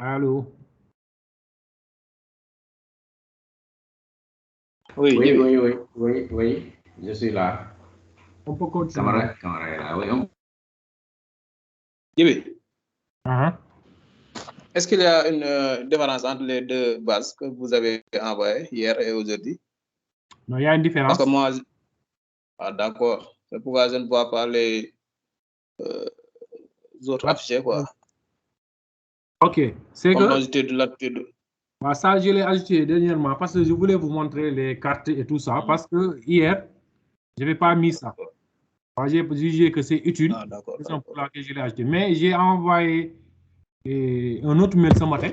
Allô? Oui, oui, je suis là. On peut continuer. Camarade est là, oui. Djibi, Uh-huh. est-ce qu'il y a une différence entre les deux bases que vous avez envoyées hier et aujourd'hui? Non, il y a une différence. Parce que moi, d'accord. C'est pourquoi je ne vois pas les autres affichés, quoi. Ok, c'est Comme que longitude, latitude. ça, je l'ai ajouté dernièrement parce que je voulais vous montrer les cartes et tout ça. Parce que hier, je n'avais pas mis ça. J'ai jugé que c'est utile. Ah, d'accord. C'est pour laquelle je l'ai ajouté. Mais j'ai envoyé un autre mail ce matin.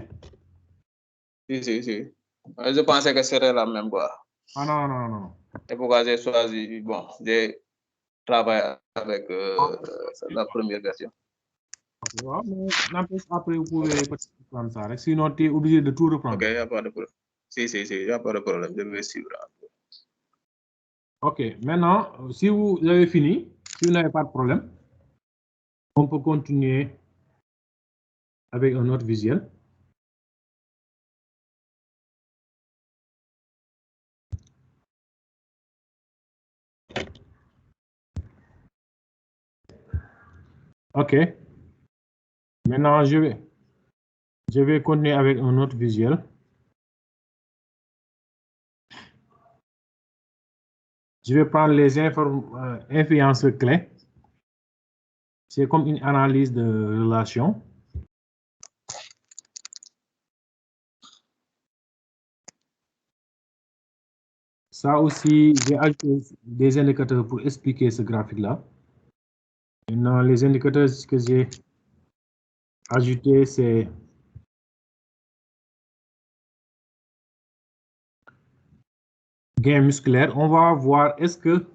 Si. Je pensais que c'était la même, quoi. Ah non. C'est pourquoi j'ai choisi, bon, j'ai travaillé avec la première version. Ouais, mais n'empêche, après, vous pouvez peut-être prendre ça. Sinon, tu es obligé de tout reprendre. Ok, il n'y a pas de problème. Si, il n'y a pas de problème. Je vais suivre. Ok, maintenant, si vous avez fini, si vous n'avez pas de problème, on peut continuer avec un autre visuel. Ok. Maintenant, je vais continuer avec un autre visuel. Je vais prendre les influences clés. C'est comme une analyse de relation. Ça aussi, j'ai ajouté des indicateurs pour expliquer ce graphique-là. Maintenant, les indicateurs que j'ai ajoutés, c'est gain musculaire. On va voir est-ce que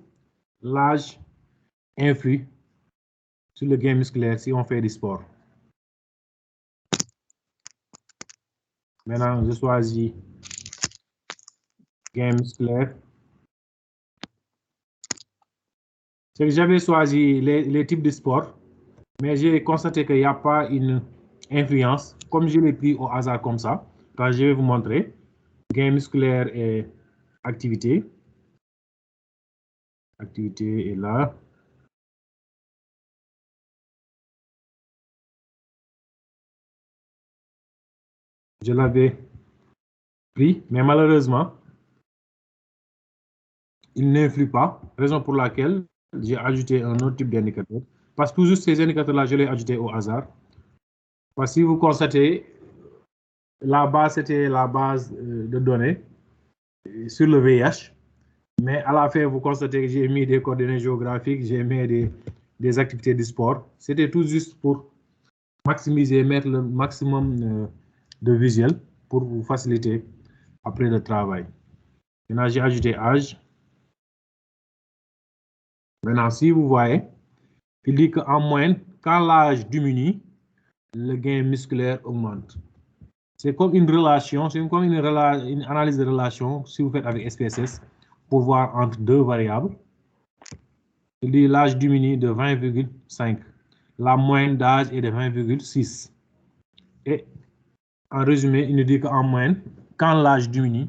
l'âge influe sur le gain musculaire si on fait du sport. Maintenant, je choisis gain musculaire. C'est que j'avais choisi les types de sport, mais j'ai constaté qu'il n'y a pas une influence, comme je l'ai pris au hasard comme ça. Quand je vais vous montrer, gain musculaire et activité. Activité est là. Je l'avais pris, mais malheureusement, il n'influe pas, raison pour laquelle j'ai ajouté un autre type d'indicateur. Parce que toujours ces indicateurs-là, je les ai ajoutés au hasard. Parce que si vous constatez, la base, c'était la base de données sur le VIH. Mais à la fin, vous constatez que j'ai mis des coordonnées géographiques, j'ai mis des activités de sport. C'était tout juste pour maximiser, mettre le maximum de visuel pour vous faciliter après le travail. Maintenant, j'ai ajouté âge. Maintenant, si vous voyez, il dit qu'en moyenne, quand l'âge diminue, le gain musculaire augmente. C'est comme une relation, c'est comme une analyse de relation, si vous faites avec SPSS, pour voir entre deux variables. Il dit l'âge diminue de 20,5. La moyenne d'âge est de 20,6. Et en résumé, il nous dit qu'en moyenne, quand l'âge diminue,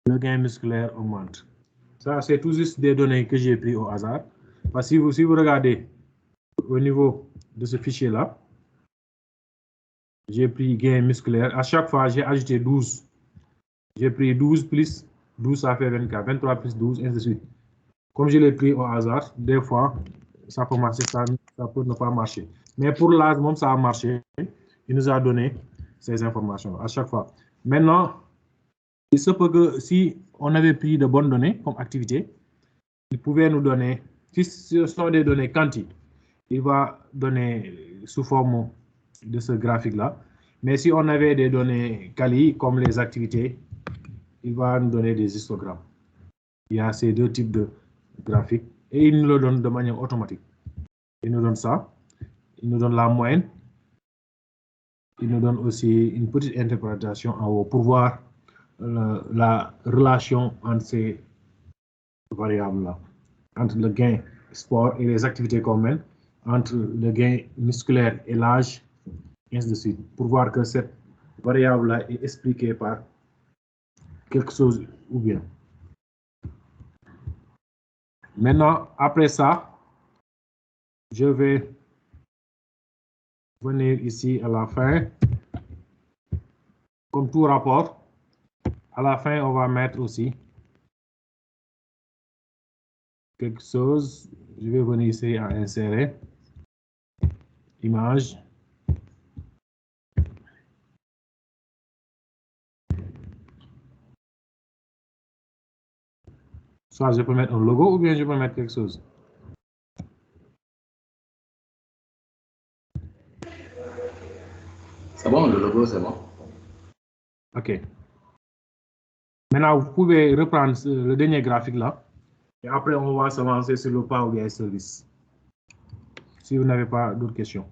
le gain musculaire augmente. Ça, c'est tout juste des données que j'ai prises au hasard. Parce que si vous regardez au niveau de ce fichier-là, j'ai pris gain musculaire. À chaque fois, j'ai ajouté 12. J'ai pris 12 plus 12, ça fait 24. 23 plus 12, ainsi de suite. Comme je l'ai pris au hasard, des fois, ça peut marcher, ça peut ne pas marcher. Mais pour l'âge, ça a marché. Il nous a donné ces informations à chaque fois. Maintenant, il se peut que si on avait pris de bonnes données comme activité, il pouvait nous donner, si ce sont des données quanti, il va donner sous forme de ce graphique-là. Mais si on avait des données quali, comme les activités, il va nous donner des histogrammes. Il y a ces deux types de graphiques et il nous le donne de manière automatique. Il nous donne ça, il nous donne la moyenne, il nous donne aussi une petite interprétation en haut pour voir la relation entre ces variables-là, entre le gain sport et les activités qu'on entre le gain musculaire et l'âge, ainsi de suite, pour voir que cette variable là est expliquée par quelque chose ou bien. Maintenant, après ça, je vais venir ici à la fin. Comme tout rapport, à la fin, on va mettre aussi quelque chose. Je vais venir ici à insérer image. Soit je peux mettre un logo ou bien je peux mettre quelque chose. C'est bon, le logo, c'est bon. OK. Maintenant, vous pouvez reprendre le dernier graphique là. Et après, on va s'avancer sur le Power BI Service. Si vous n'avez pas d'autres questions.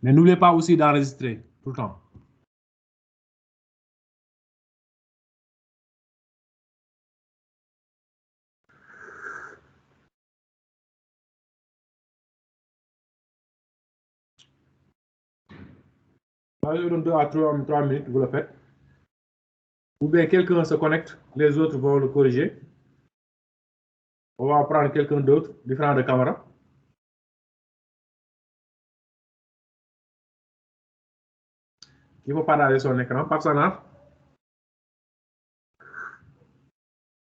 Mais n'oubliez pas aussi d'enregistrer tout le temps. Je vous donne 2 à 3 minutes, vous le faites. Ou bien quelqu'un se connecte, les autres vont le corriger. On va prendre quelqu'un d'autre, différent de caméra. Il faut partager son écran. Pape Sanar.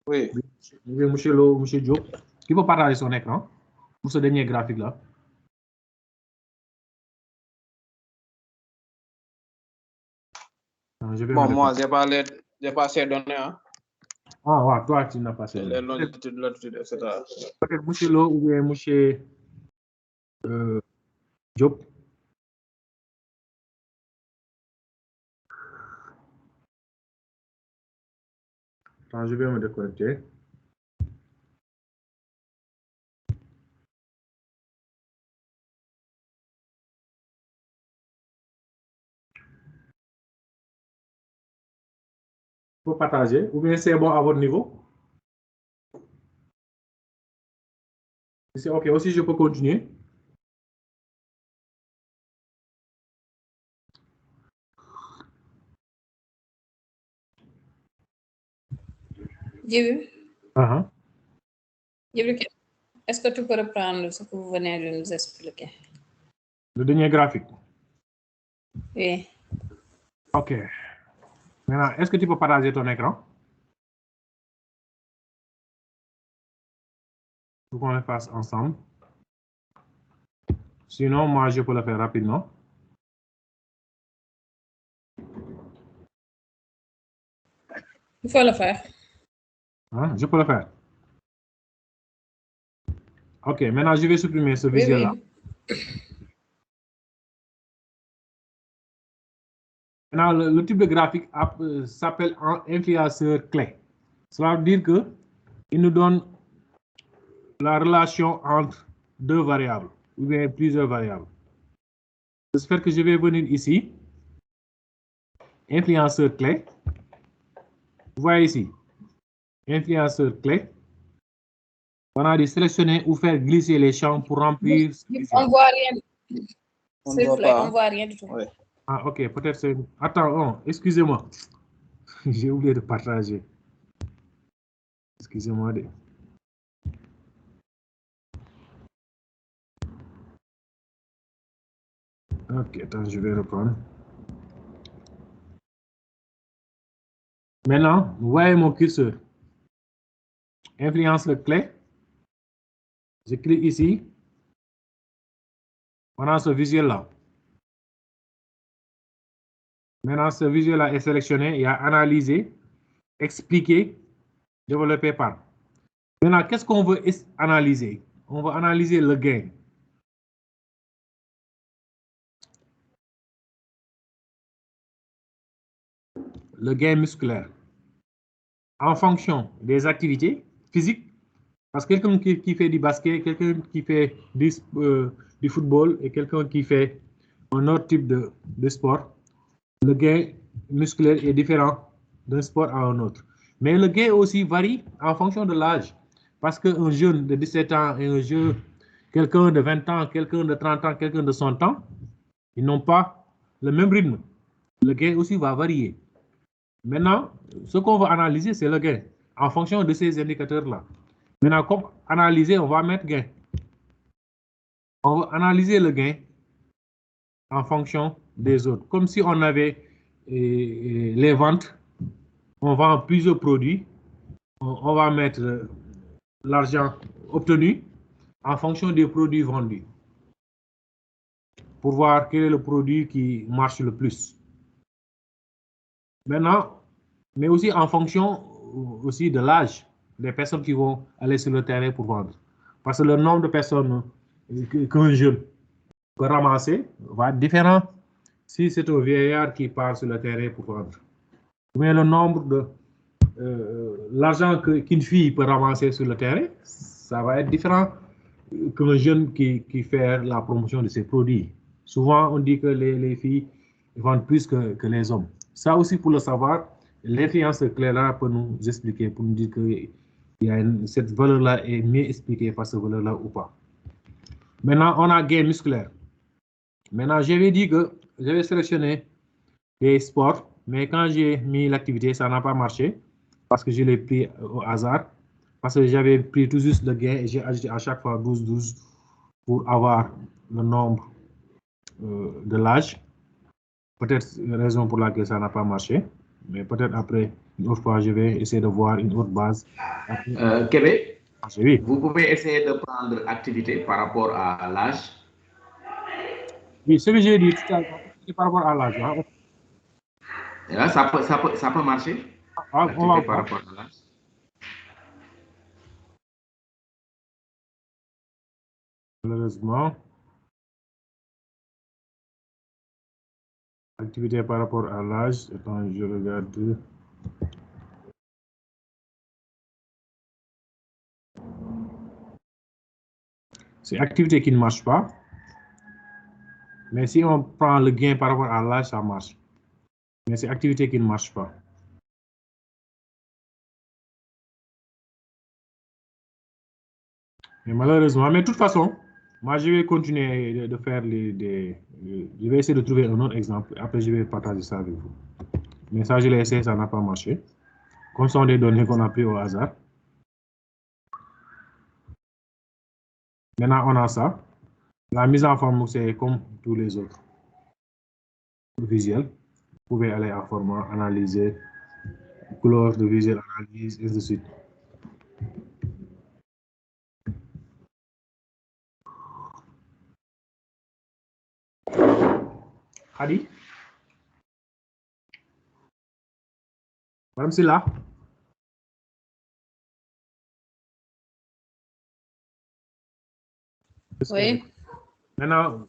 Oui. Monsieur Lo, Monsieur Diop. Il faut partager son écran pour ce dernier graphique-là. Bon, moi, j'ai pas ces données. Hein. Ah, ouais, toi, tu n'as pas ces données. Les longitudes, latitudes, etc. Peut-être Monsieur Lo ou bien Monsieur Diop. Attends, je vais me déconnecter. Il faut partager. Ou bien c'est bon à votre niveau. Si c'est OK, aussi je peux continuer. Djibi, Djibi, est-ce que tu peux reprendre ce que vous venez de nous expliquer? Le dernier graphique. Oui. OK. Maintenant, est-ce que tu peux partager ton écran? Pour qu'on le fasse ensemble. Sinon, moi, je peux le faire rapidement. Il faut le faire. Hein? Je peux le faire. OK, maintenant, je vais supprimer ce visuel-là. Oui. Maintenant, le type de graphique s'appelle influenceur clé. Cela veut dire qu'il nous donne la relation entre deux variables, ou bien plusieurs variables. J'espère que je vais venir ici. Influenceur clé. Vous voyez ici. Influenceur clé. On a dit sélectionner ou faire glisser les champs pour remplir. On ne voit rien. On ne voit rien du tout. Oui. Ah, OK, peut-être c'est... Attends, excusez-moi. J'ai oublié de partager. Excusez-moi. OK, attends, je vais reprendre. Maintenant, vous voyez mon curseur. Influence le clé. Je clique ici. On a ce visuel-là. Maintenant, ce visuel-là est sélectionné. Il y a analysé, expliqué, développé par. Maintenant, qu'est-ce qu'on veut analyser? On va analyser le gain. Le gain musculaire. En fonction des activités physiques. Parce que quelqu'un qui fait du basket, quelqu'un qui fait du football et quelqu'un qui fait un autre type de sport, le gain musculaire est différent d'un sport à un autre. Mais le gain aussi varie en fonction de l'âge. Parce qu'un jeune de 17 ans et un jeune quelqu'un de 20 ans, quelqu'un de 30 ans, quelqu'un de 100 ans, ils n'ont pas le même rythme. Le gain aussi va varier. Maintenant, ce qu'on va analyser, c'est le gain en fonction de ces indicateurs-là. Maintenant, comme analyser, on va mettre gain. On va analyser le gain en fonction des autres. Comme si on avait les ventes, on vend plusieurs produits, on va mettre l'argent obtenu en fonction des produits vendus pour voir quel est le produit qui marche le plus. Maintenant, mais aussi en fonction aussi de l'âge des personnes qui vont aller sur le terrain pour vendre. Parce que le nombre de personnes qu'un jeune peut ramasser va être différent si c'est un vieillard qui part sur le terrain pour vendre. Mais le nombre de l'argent qu'une fille peut ramasser sur le terrain, ça va être différent qu'un jeune qui fait la promotion de ses produits. Souvent, on dit que les filles vendent plus que les hommes. Ça aussi, pour le savoir, l'influence claire-là peut nous expliquer, pour nous dire que cette valeur-là est mieux expliquée par cette valeur-là ou pas. Maintenant, on a gain musculaire. Maintenant, j'avais dit que j'avais sélectionné les sports, mais quand j'ai mis l'activité, ça n'a pas marché parce que je l'ai pris au hasard. Parce que j'avais pris tout juste le gain et j'ai ajouté à chaque fois 12 pour avoir le nombre de l'âge. Peut-être une raison pour laquelle ça n'a pas marché, mais peut-être après, une autre fois, je vais essayer de voir une autre base. Québec, Oui. vous pouvez essayer de prendre activité par rapport à l'âge. Oui, ce que j'ai dit tout à l'heure, c'est par rapport à l'âge. Hein. Et là, ça peut marcher. On va par voir. rapport à l'âge. Malheureusement, activité par rapport à l'âge. Attends, je regarde. C'est activité qui ne marche pas. Mais si on prend le gain par rapport à l'âge, ça marche. Mais c'est activité qui ne marche pas. Mais malheureusement, mais de toute façon, moi je vais continuer de faire je vais essayer de trouver un autre exemple. Après, je vais partager ça avec vous. Mais ça, je l'ai essayé, ça n'a pas marché. Comme ce sont des données qu'on a pris au hasard. Maintenant, on a ça. La mise en forme, c'est comme tous les autres. Visuel. Vous pouvez aller en format, analyser, couleur de visuel, analyse, et ainsi de suite. Hadi? Madame Silla? Oui. Maintenant,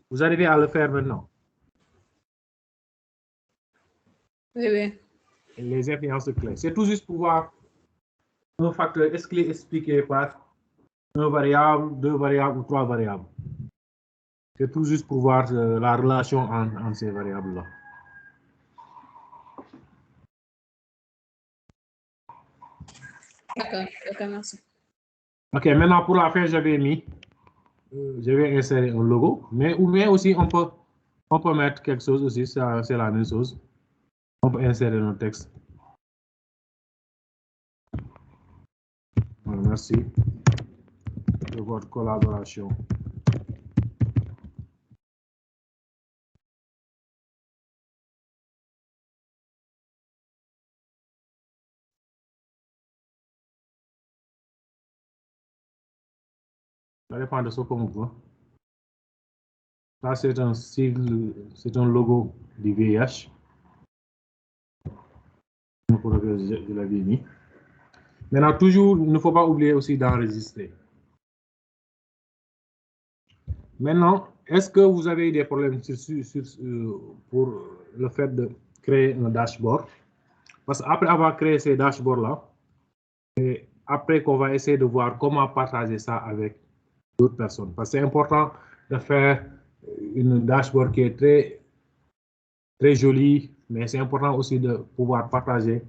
vous arrivez à le faire maintenant. Oui, oui. Les influences clés. C'est tout juste pour voir un facteur expliqué par une variable, deux variables ou trois variables. C'est tout juste pour voir la relation entre ces variables-là. D'accord, merci. Ok, maintenant pour la fin, j'avais mis, je vais insérer un logo, mais aussi on peut mettre quelque chose aussi, c'est la même chose. On peut insérer nos textes. Voilà, merci de votre collaboration. Ça dépend de ce qu'on veut. Ça, c'est un sigle, c'est un logo du VIH. Je l'avais mis. Maintenant, toujours, il ne faut pas oublier aussi d'enregistrer. Maintenant, est-ce que vous avez des problèmes pour le fait de créer un dashboard? Parce qu'après avoir créé ces dashboards-là, et après qu'on va essayer de voir comment partager ça avec d'autres personnes. Parce que c'est important de faire une dashboard qui est très, très jolie, mais c'est important aussi de pouvoir partager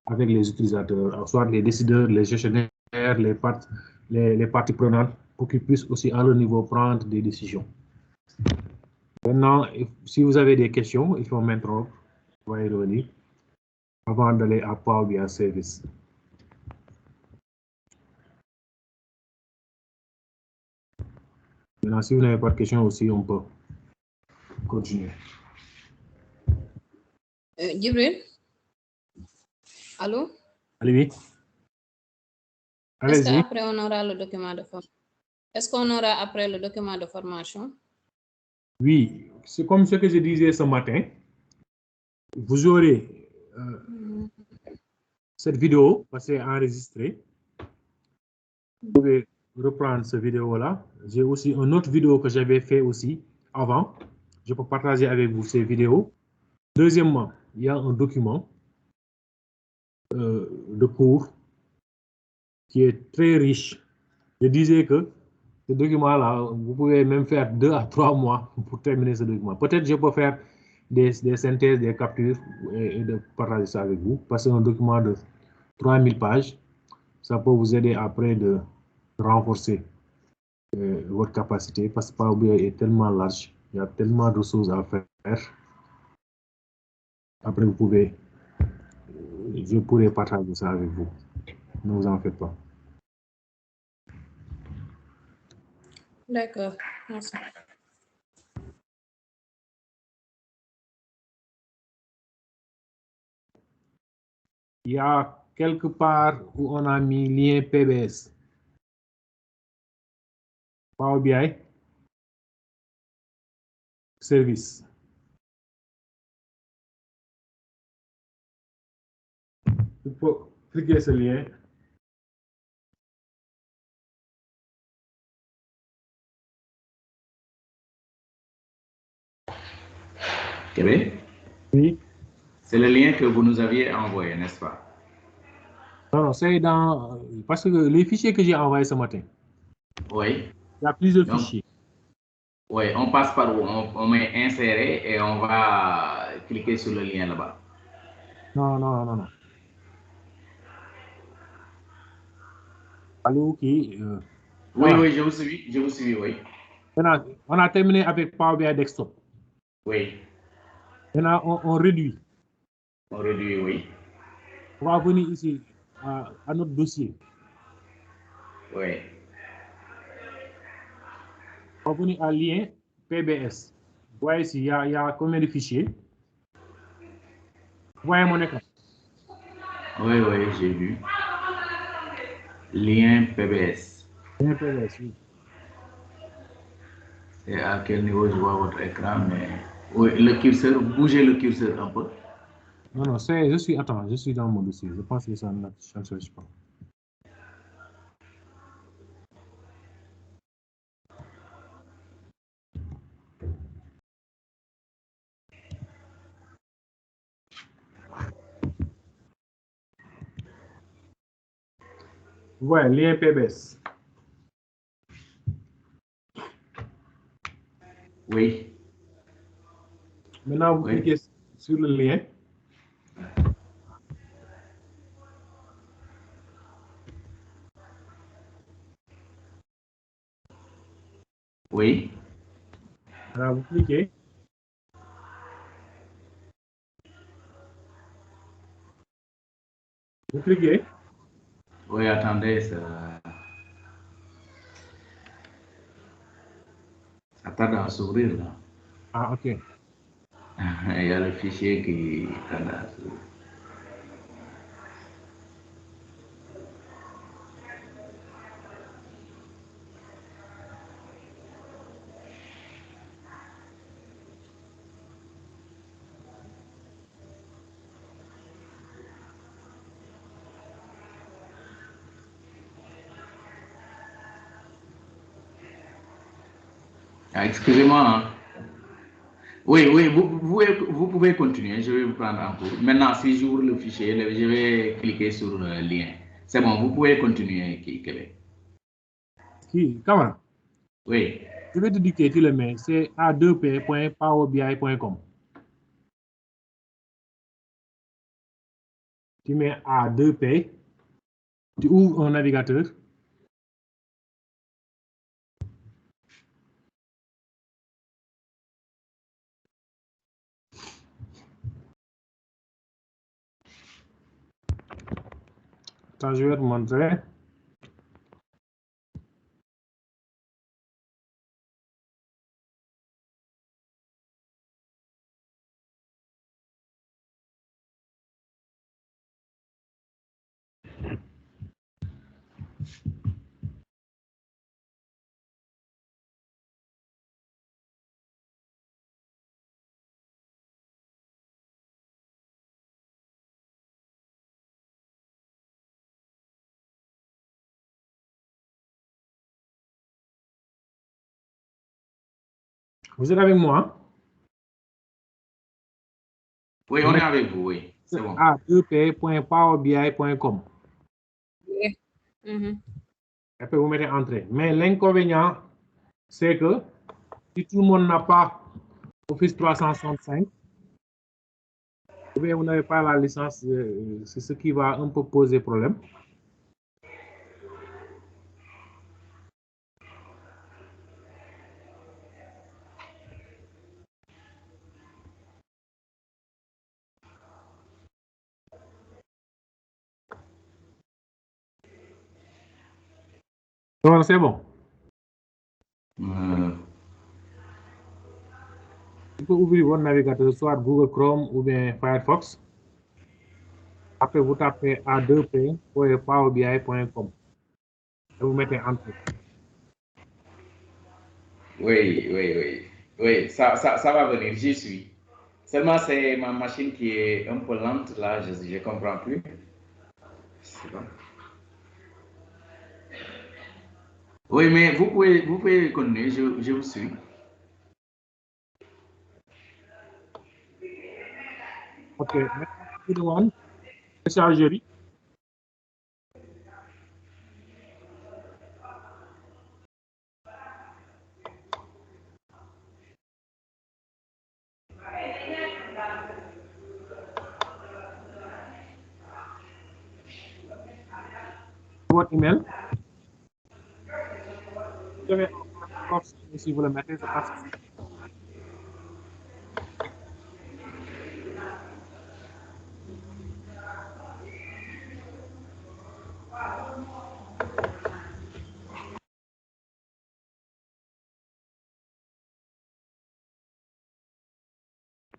avec les utilisateurs, soit les décideurs, les gestionnaires, les parties prenantes, pour qu'ils puissent aussi à leur niveau prendre des décisions. Maintenant, si vous avez des questions, il faut m'interrompre, on va y revenir, avant d'aller à Power BI Service. Maintenant, si vous n'avez pas de questions aussi, on peut continuer. Djibril? Allô? Allez-y. Est-ce Allez-y. qu'après on aura le document de formation? Est-ce qu'on aura après le document de formation? Oui, c'est comme ce que je disais ce matin. Vous aurez cette vidéo parce qu'elle est enregistrée. Vous pouvez reprendre cette vidéo-là. J'ai aussi une autre vidéo que j'avais fait aussi avant. Je peux partager avec vous ces vidéos. Deuxièmement, il y a un document de cours qui est très riche. Je disais que ce document-là, vous pouvez même faire 2 à 3 mois pour terminer ce document. Peut-être je peux faire des synthèses, des captures et de partager ça avec vous. Parce que c'est un document de 3000 pages. Ça peut vous aider après de renforcer votre capacité parce que Power BI est tellement large. Il y a tellement de choses à faire. Après, vous pouvez, je pourrais partager ça avec vous. Ne vous en faites pas. D'accord, merci. Il y a quelque part où on a mis lien PBS. Power BI Service. Il faut cliquer ce lien. Québec? Oui. C'est le lien que vous nous aviez envoyé, n'est-ce pas? Non, non, c'est dans... Parce que les fichiers que j'ai envoyés ce matin, Oui. il y a plusieurs Donc, fichiers. oui, on passe par où? On met insérer et on va cliquer sur le lien là-bas. Non, non, non, non. Allô, qui Oui, voilà. oui, je vous suis, oui. Maintenant, on a terminé avec Power BI Desktop. Oui, Maintenant, on réduit. on réduit, oui. On va venir ici à notre dossier. Oui. On va venir à lien PBS. Vous voyez ici, il y a combien de fichiers? Vous voyez mon écran? Oui, oui, j'ai vu. Lien PBS. Lien PBS, oui. Et à quel niveau je vois votre écran, mais... Oui, le curseur, bougez le curseur un peu. Non, non, je suis dans mon dossier. Je pense que ça ne change pas. Vous voyez, lien PBS. Oui. Maintenant, vous Oui. cliquez sur le lien. Oui. Alors, vous cliquez. Vous cliquez. Oui, attendez, ça tarde à s'ouvrir là. Ah, OK. Il y a le fichier qui tarde à s'ouvrir. Ah, excusez-moi. Hein. Oui, oui, vous pouvez continuer. Je vais vous prendre en cours. Maintenant, si j'ouvre le fichier, je vais cliquer sur le lien. C'est bon, vous pouvez continuer, Québec. Comment? Oui. Je vais te dicter, tu le mets. C'est a2p.powerbi.com. Tu mets A2P. Tu ouvres un navigateur. Attends, je vais te montrer. Vous êtes avec moi? Oui, on est avec vous, oui. C'est bon. A2p.powerbi.com. Oui. Mhm. Après, vous mettez entrée. Mais l'inconvénient, c'est que si tout le monde n'a pas Office 365, ou bien vous n'avez pas la licence, c'est ce qui va un peu poser problème. Donc, c'est bon. Vous pouvez ouvrir votre navigateur, soit Google Chrome ou bien Firefox. Après, vous tapez a2p.powerbi.com. Et vous mettez entrée. Oui, oui, oui. Oui, ça va venir, j'y suis. Seulement, c'est ma machine qui est un peu lente, là, je ne comprends plus. C'est bon. Oui, mais vous pouvez continuer, je vous suis. OK. Maintenant, je vous demande de charger. Votre email. Vous avez encore, si vous le mettez, c'est parce que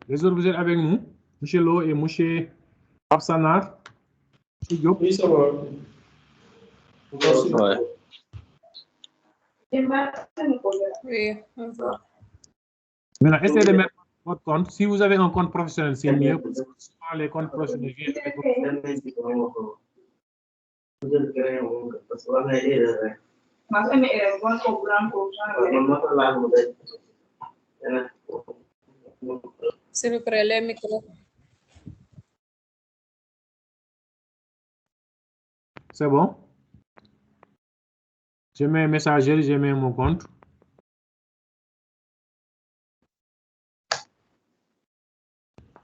les autres, vous êtes avec nous, M. Lo et M. Absanar, M. Diop. Oui, ça va. Ouais. Oui. Mhm. Maintenant, essayez de mettre votre compte. Si vous avez un compte professionnel, c'est mieux. Parce que souvent, les comptes professionnels viennent avec S'il vous plaît, les micros. C'est bon? Je mets messagerie, je mets mon compte.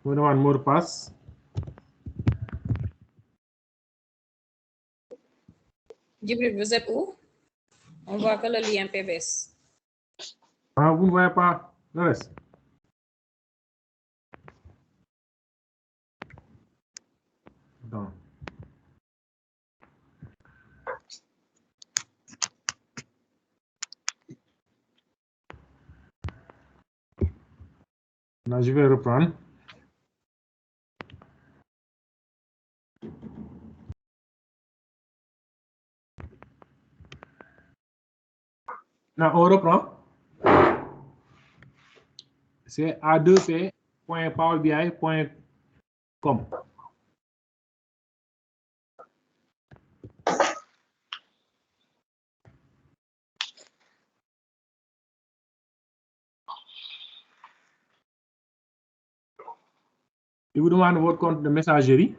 Je me demande mot de passe. Djibril, vous êtes où? On voit que le lien PBS. Ah, vous ne voyez pas le reste? Non. Là, je vais reprendre. Là, on reprend. C'est a2p.powerbi.com. Il vous demande votre compte de messagerie.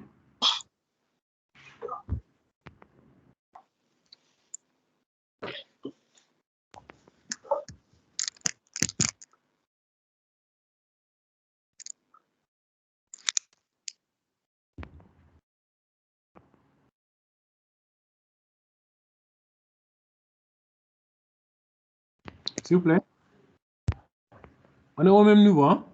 S'il vous plaît. On est au même niveau, hein?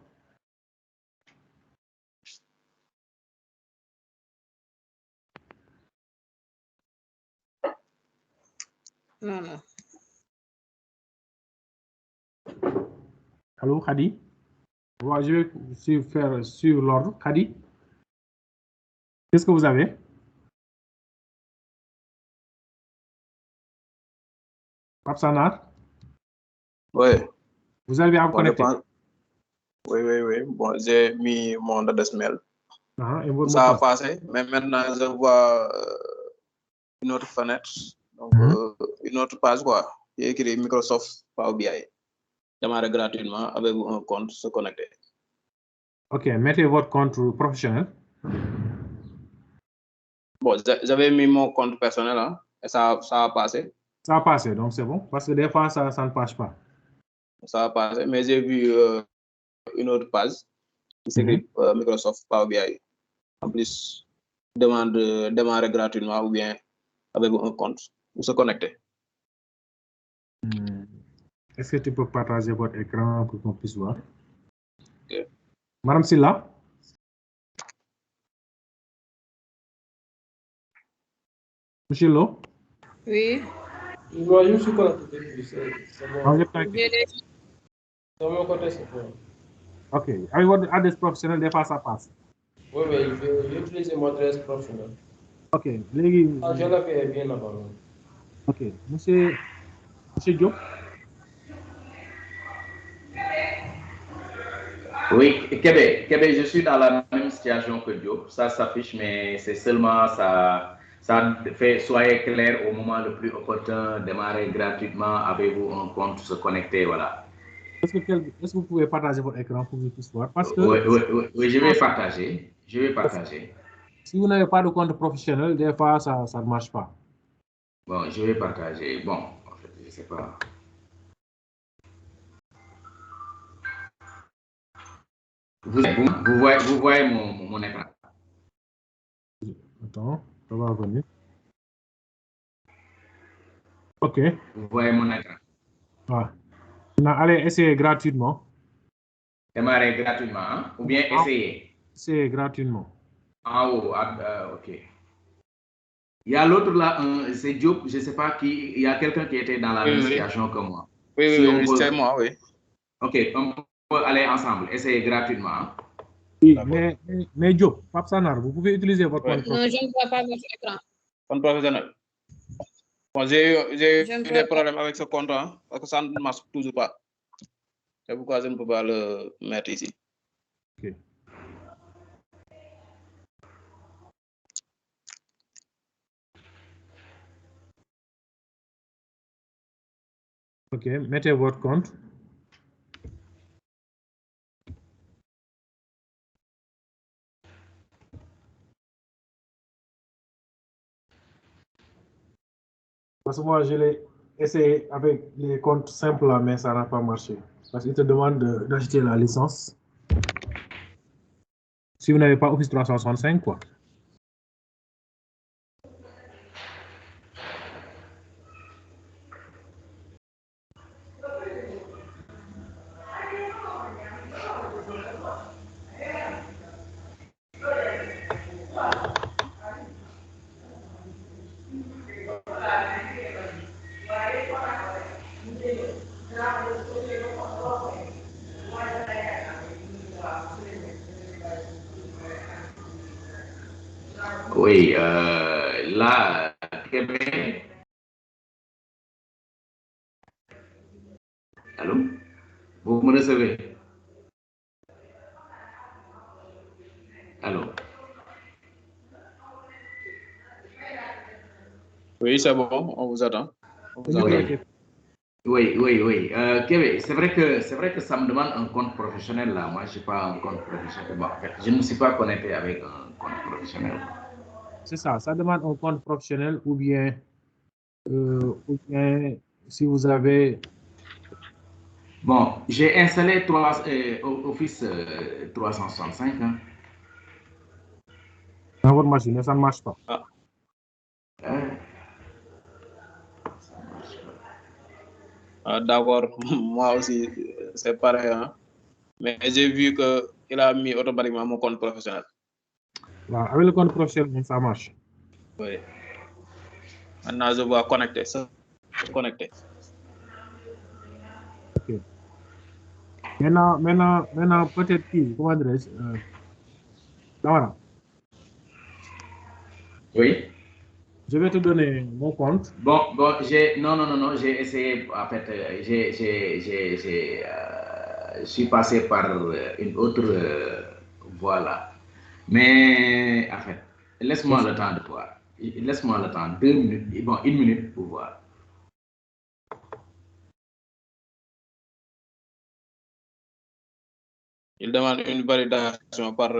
Non, non. Allô, Khadi? Ouais, je vais faire suivre l'ordre. Khadi? Qu'est-ce que vous avez? Pape Sanar? Oui, Vous arrivez à vous bon, je connecter? pense. Oui. Bon, j'ai mis mon adresse mail. Et votre mot de Ça a passe? passé, mais maintenant je vois une autre fenêtre, donc une autre page quoi. Il y a écrit Microsoft Power BI. Démarrer gratuitement avec un compte se connecter. Ok, mettez votre compte professionnel. Bon, j'avais mis mon compte personnel hein, et ça a passé. Ça a passé, donc c'est bon. Parce que des fois, ça ne passe pas. Ça a passé, mais j'ai vu une autre page qui s'écrit Microsoft Power BI. En plus, demande de démarrer gratuitement ou bien avec un compte ou se connecter. Est-ce que tu peux partager votre écran pour qu'on puisse voir? Ok. Madame Silla? Monsieur Lo? Oui. Non, je me suis connecté depuis, c'est bon. Ah, vous êtes connecté. J'ai des- De mon côté, c'est bon. Ok. Avec votre adresse professionnelle, des fois, ça passe. Oui, j'ai utilisé mon adresse professionnelle. Ok. Légui, Ah, je l'ai fait bien avant. ok. Monsieur Diop? Oui, Québec, je suis dans la même situation que Diop. Ça s'affiche, mais c'est seulement ça fait, soyez clair au moment le plus opportun, démarrer gratuitement, avez-vous un compte, se connecter, voilà. Est-ce que vous pouvez partager votre écran pour que je puisse voir? Parce que Oui, je vais partager. si vous n'avez pas de compte professionnel, des fois, ça ne marche pas. Bon, je vais partager. Bon, en fait, je ne sais pas. Vous voyez mon écran. Attends, ça va venir. Ok. Vous voyez mon écran. Ouais. Maintenant, allez essayer gratuitement. Démarrer gratuitement, hein? Ou bien essayer. C'est gratuitement. En haut, ok. Il y a l'autre là, c'est Diop, je ne sais pas qui, il y a quelqu'un qui était dans la même situation que moi. Oui, c'est moi, oui. Ok, on peut aller ensemble, essayer gratuitement. Hein? Oui, mais Diop, Pape Sanar, vous pouvez utiliser votre compte Non, je ne vois pas votre écran. Compte professionnel. Bon, j'ai Je ne eu vois des pas. problèmes avec ce compte hein, parce que ça ne marche toujours pas. C'est pourquoi je ne peux pas le mettre ici. Ok. Ok, mettez votre compte. Parce que moi, je l'ai essayé avec les comptes simples, là, mais ça n'a pas marché. Parce qu'il te demande d'acheter la licence. Si vous n'avez pas Office 365, quoi. Oui, là, Québec. Allô? Vous me recevez? Allô? Oui, c'est bon, on vous attend. On vous attend. Oui. Québec, c'est vrai que ça me demande un compte professionnel là. Moi, je n'ai pas un compte professionnel. Bon, en fait, je ne me suis pas connecté avec un compte professionnel. C'est ça, ça demande un compte professionnel ou bien si vous avez. Bon, j'ai installé Office 365. Hein. Dans votre machine, mais ça ne marche pas. Ah. D'accord, moi aussi, c'est pareil. Hein. Mais j'ai vu qu'il a mis automatiquement mon compte professionnel. Voilà, avec le compte professionnel, ça marche. Oui. Maintenant, je vois connecter ça. connecté. Ok. Maintenant, peut-être qui, comment dirais-je, voilà. Oui. Je vais te donner mon compte. Bon, non, j'ai essayé, en fait, je suis passé par une autre voie là. Mais, en fait, laisse-moi le temps de voir. Laisse-moi le temps, 2 minutes, bon, 1 minute pour voir. Il demande une validation par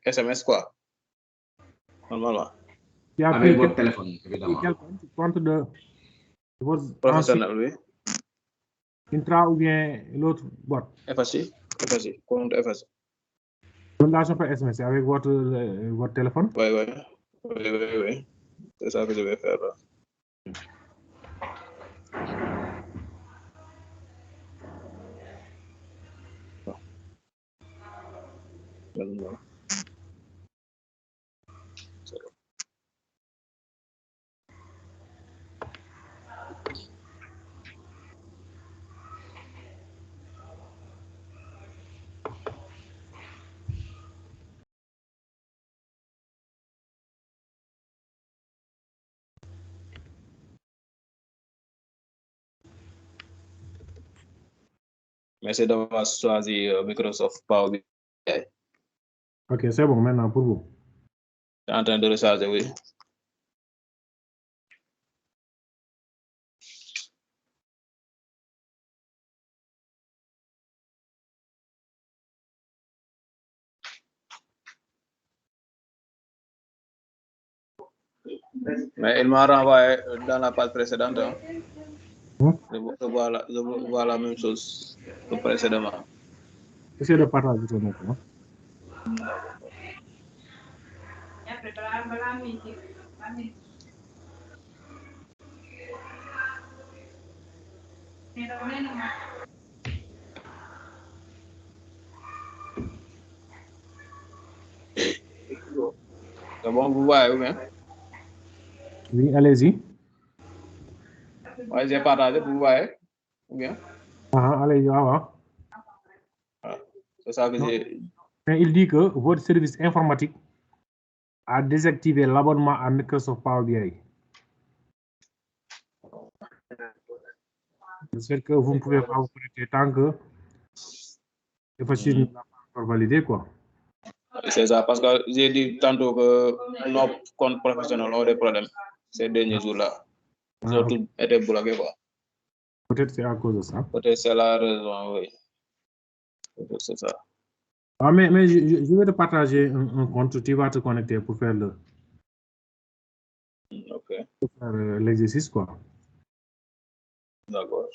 SMS, quoi. Normalement. Tu as Avec pris votre téléphone, évidemment. quel compte de votre ancien Professionnel, oui. Intra ou bien l'autre boîte? FSI, compte FSI. Fondation par SMS avec votre téléphone? Oui. C'est ça que je vais faire là. Maintenant. Merci d'avoir choisi Microsoft Power BI. Ok, c'est bon maintenant pour vous. C'est en train de recharger, oui. Mais il m'a renvoyé dans la page précédente. Hein. Je vois la même chose que précédemment. Essayez de partager ton écran. C'est bon, vous voyez, ou bien? Oui, allez-y. Oui, j'ai partagé, vous voyez, ou bien? Allez-y, voilà. C'est ça que j'ai. Mais il dit que votre service informatique a désactivé l'abonnement à Microsoft Power BI. J'espère que vous ne pouvez pas vous connecter tant que le fichier n'est pas encore validé, quoi. C'est ça, parce que j'ai dit tantôt que nos comptes professionnels ont des problèmes ces derniers jours-là. Ils ont tout été bloqués, quoi. Peut-être c'est à cause de ça. Peut-être c'est la raison, oui. C'est ça. Mais je vais te partager un compte. Tu vas te connecter pour faire l'exercice, quoi. D'accord.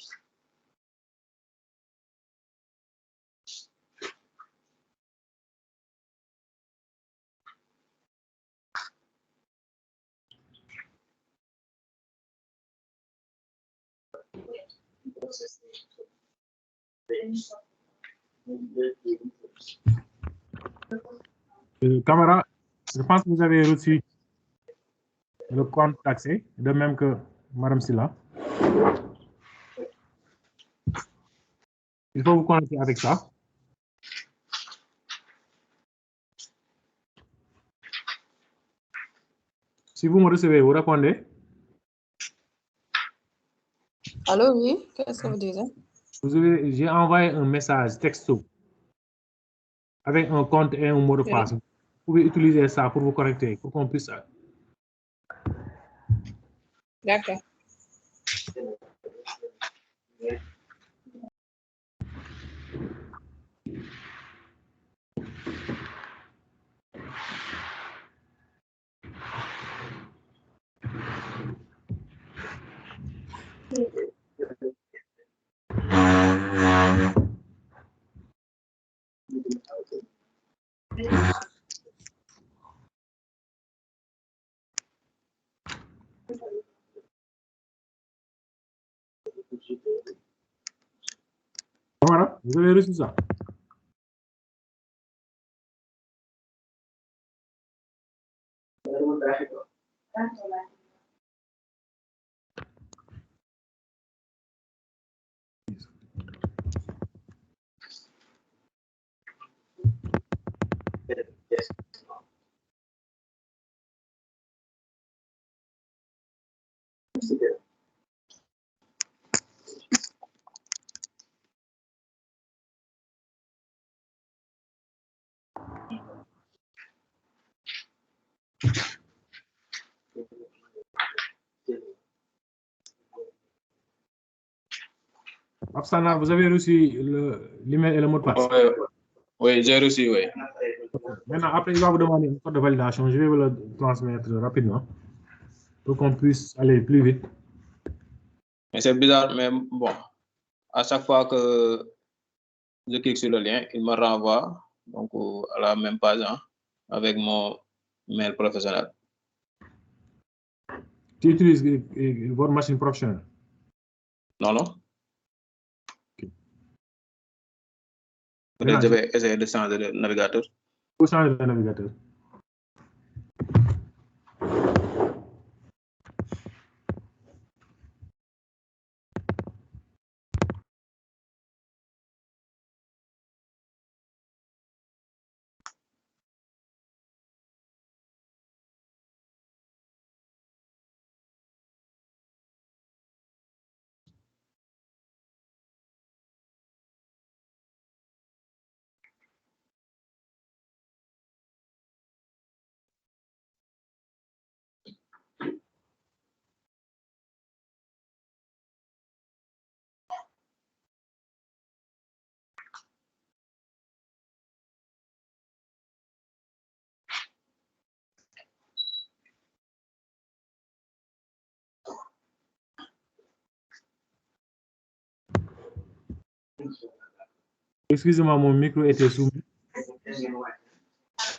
Camarade, je pense que vous avez reçu le compte d'accès, de même que Madame Silla. Il faut vous connecter avec ça. Si vous me recevez, vous répondez. Allô, oui, qu'est-ce que vous disiez? J'ai envoyé un message texto avec un compte et un mot de passe. Vous pouvez utiliser ça pour vous connecter, pour qu'on puisse. D'accord. Voilà, vous avez reçu ça. Afsana, vous avez reçu l'email et le mot de passe? Oui, j'ai reçu, oui. Maintenant, après, il va vous demander un code de validation. Je vais vous le transmettre rapidement pour qu'on puisse aller plus vite. Mais c'est bizarre, mais bon, à chaque fois que je clique sur le lien, il me renvoie donc à la même page hein, avec mon mail professionnel. Tu utilises votre machine professionnelle? Non, non. Okay. Peut-être je vais essayer de changer de navigateur. Vous changez de navigateur. Excusez-moi, mon micro était soumis.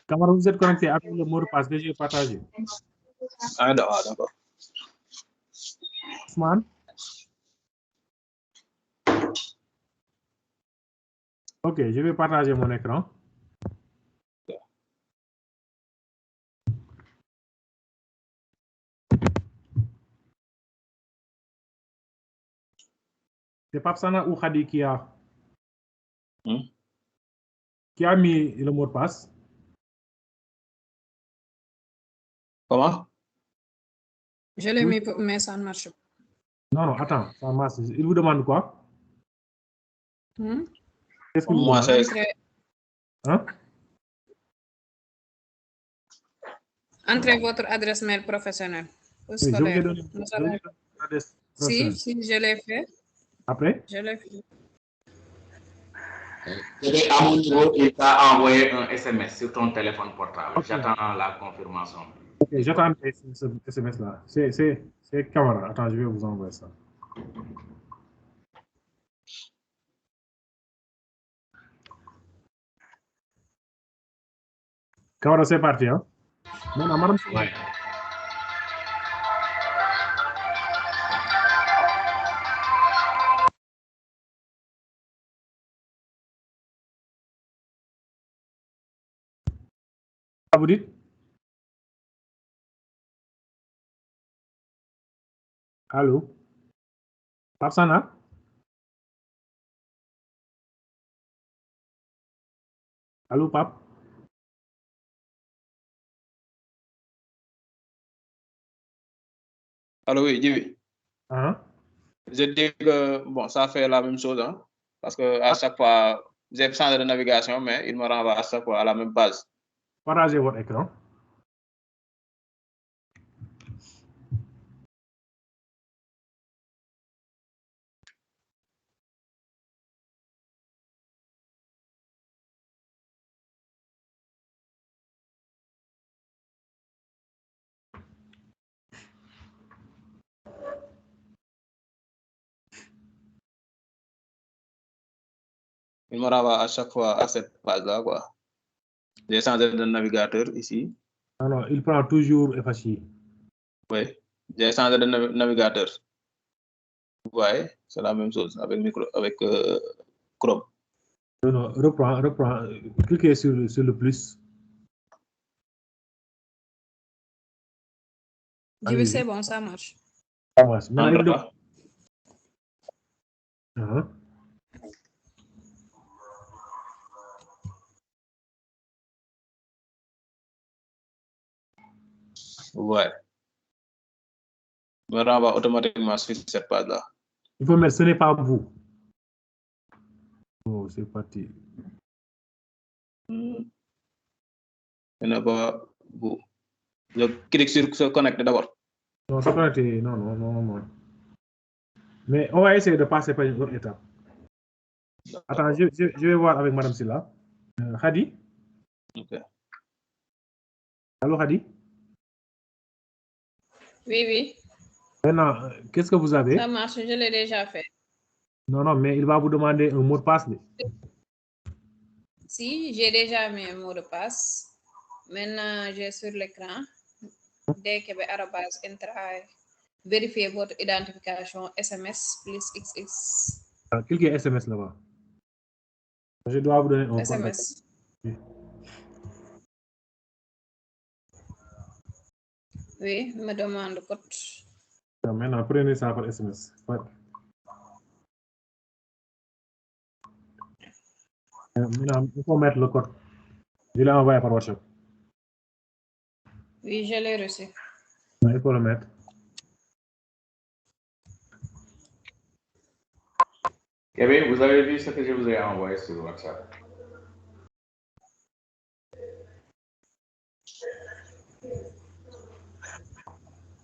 Camarade, vous êtes connecté avec le mot de passe que j'ai partagé. Ah, d'accord. Ousmane? Ok, je vais partager mon écran. C'est Papsana ou Khadi qui a mis le mot de passe. Comment? Je l'ai mis, mais ça ne marche pas. Non, non, attends, ça marche. Il vous demande quoi? Qu'est-ce qu'il vous Moi, demande? Hein? Entrez votre adresse mail professionnelle. Oui, je vous ai donné l'adresse. Si, je l'ai fait. Après? Je l'ai fait. À mon niveau, il t'a envoyé un SMS sur ton téléphone portable. Okay. J'attends la confirmation. Ok, j'attends ce SMS-là. C'est Camara. Attends, je vais vous envoyer ça. Camara, c'est parti, hein? Maintenant, madame. Ouais. Vous dites? Allô? Papsana? Allô, Pap? Allô, oui, Djibi. Je dis que bon, ça fait la même chose, hein, parce que à chaque fois, j'ai changé de navigation, mais il me renvoie à chaque fois à la même page. Partagez votre écran. Il me renvoie à chaque fois à cette page-là, quoi. J'ai changé de navigateur ici. Alors, il prend toujours FHI. Oui, j'ai changé de navigateur. Vous voyez, c'est la même chose avec Chrome. Non, reprends. Cliquez sur le plus. Djibi, c'est bon, ça marche. Ça marche. Maintenant, ouais. me renvoie automatiquement sur cette page-là. Il faut mettre ce n'est pas vous. Oh, c'est parti. Ce n'est pas vous. Je clique sur se connecter d'abord. Non, se connecter, non. Mais on va essayer de passer par une autre étape. Attends, je vais voir avec Madame Silla. Khadi? Ok. Allô, Khadi? Oui. Maintenant, qu'est-ce que vous avez? Ça marche, je l'ai déjà fait. Non, mais il va vous demander un mot de passe. Si, j'ai déjà mis un mot de passe. Maintenant, j'ai sur l'écran DKB arobase intra. Vérifiez votre identification SMS plus XX. Cliquez SMS là-bas. Je dois vous donner un code. SMS. Oui, me demande code. Maintenant, prenez ça par SMS. Maintenant, il faut mettre le code. Je l'ai envoyé par WhatsApp. Oui, je l'ai reçu. Il faut le mettre. Kevin, vous avez vu ce que je vous ai envoyé sur WhatsApp?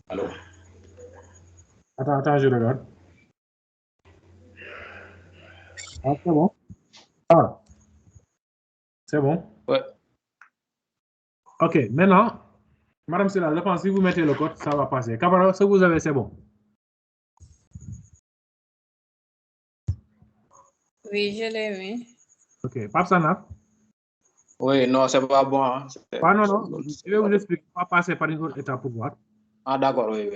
Allô? Attends, je regarde. Ah, c'est bon? Ah, c'est bon? Ouais. Ok, maintenant, Madame Silla, je pense que si vous mettez le code, ça va passer. Camara, ce que vous avez, c'est bon? Oui, je l'ai mis. Ok, Pape Sana? Oui, non, c'est pas bon. Hein. Ah non, je vais vous expliquer. On va passer par une autre étape pour voir. Ah, d'accord, oui.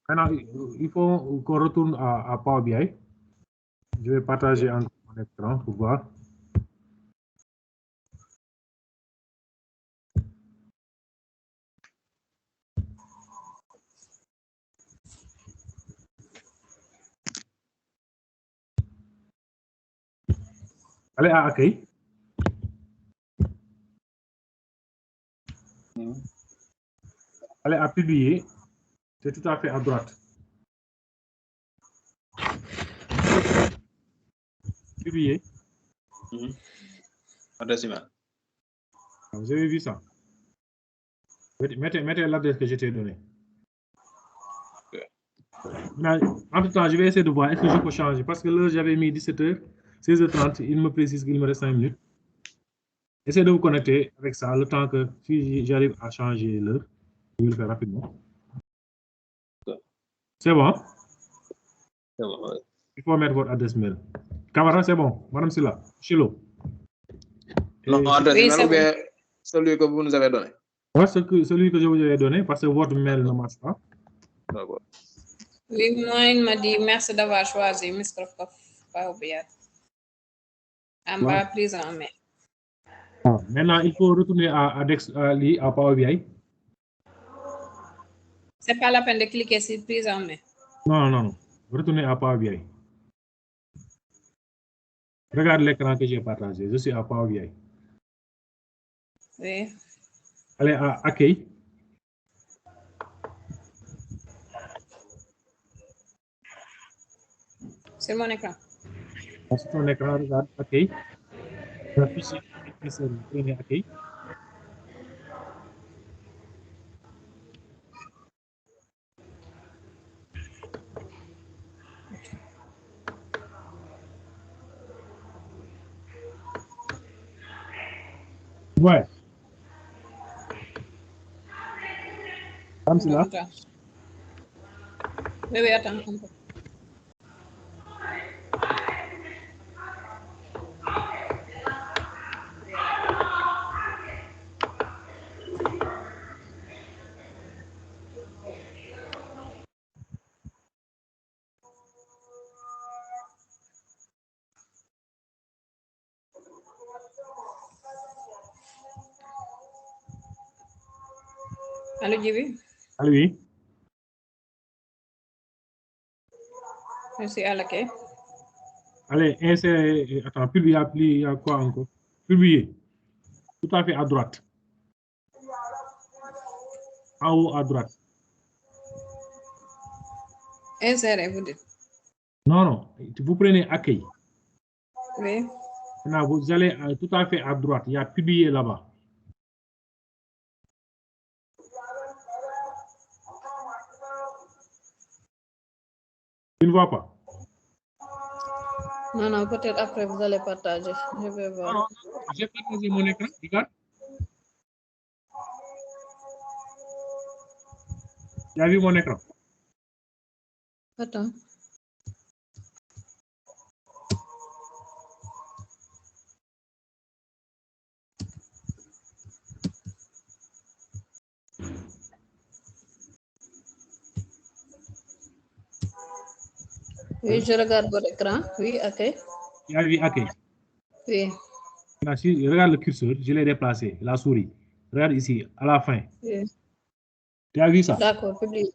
Maintenant, il faut qu'on retourne à Power BI. Je vais partager encore mon écran pour voir. Allez à accueil. Allez à publier. C'est tout à fait à droite. Publier. Adresse email. Vous avez vu ça? Mettez l'adresse que je t'ai donnée. En tout temps, je vais essayer de voir est-ce que je peux changer. Parce que là, j'avais mis 17h, 16h30. Il me précise qu'il me reste 5 minutes. Essayez de vous connecter avec ça le temps que si j'arrive à changer l'heure, je vais le faire rapidement. C'est bon? C'est bon, oui. Il faut mettre votre adresse mail. Camara, c'est bon. Madame Silla, Chilo. Non, adresse Oui, email c'est ou bien celui que vous nous avez donné? Ouais, celui que je vous ai donné, parce que votre mail ne marche pas. D'accord. Oui, moi, il m'a dit merci d'avoir choisi Microsoft Power BI. En bas, prise en main. Maintenant, il faut retourner à Power BI. C'est pas la peine de cliquer sur prise en main. Non. Retournez à Power BI. Regarde l'écran que j'ai partagé. Je suis à Power BI. Oui. Allez à accueil. Sur mon écran. Sur ton écran, regarde accueil. Le fichier prenez accueil. Ouais. Comme cela. Oui, attends un peu. Allô, Djibi? Allô, oui. Je suis à l'accueil. Allez, insérer. Attends, publier, il y a quoi encore? Publier. Tout à fait à droite. En haut à droite. Insérer, vous dites? Non, non. Vous prenez accueil. Oui. Maintenant, vous allez tout à fait à droite. Il y a publié là-bas. Tu ne vois pas? Non, non, peut-être après vous allez partager. Je vais voir. Non, non, j'ai partagé mon écran. Regarde. Tu as vu mon écran? Attends. Oui, je regarde votre écran. Oui, ok. Tu as vu accueil? Oui. Maintenant, si regarde le curseur, je l'ai déplacé, la souris. Regarde ici, à la fin. Oui. Tu as vu ça? D'accord, publie.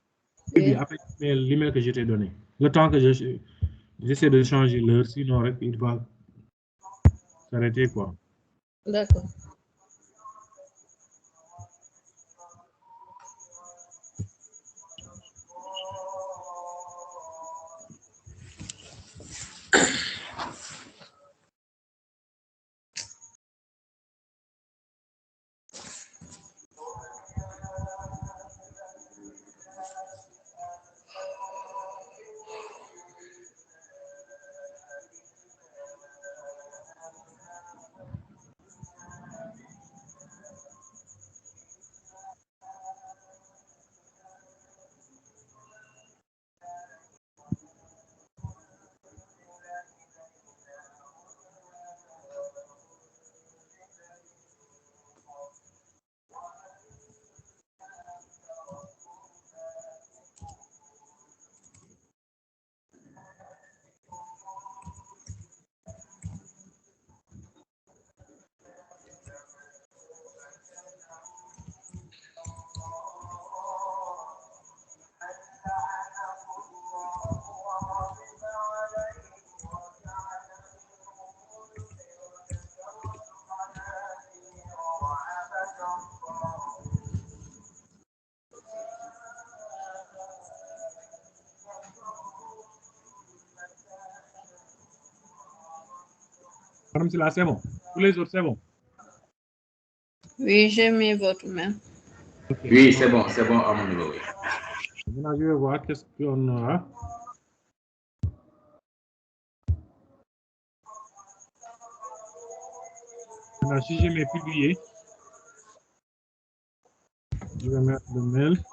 Publie Oui. après l'email que je t'ai donné. Le temps que j'essaie de changer l'heure, sinon il va s'arrêter quoi. D'accord. Madame Silla, c'est bon. Tous les autres, c'est bon. Oui, j'ai mis votre mail. Okay. Oui, c'est bon, à mon niveau, oui. Maintenant, je vais voir qu'est-ce qu'on aura. Maintenant, si je mets publier, je vais mettre le mail.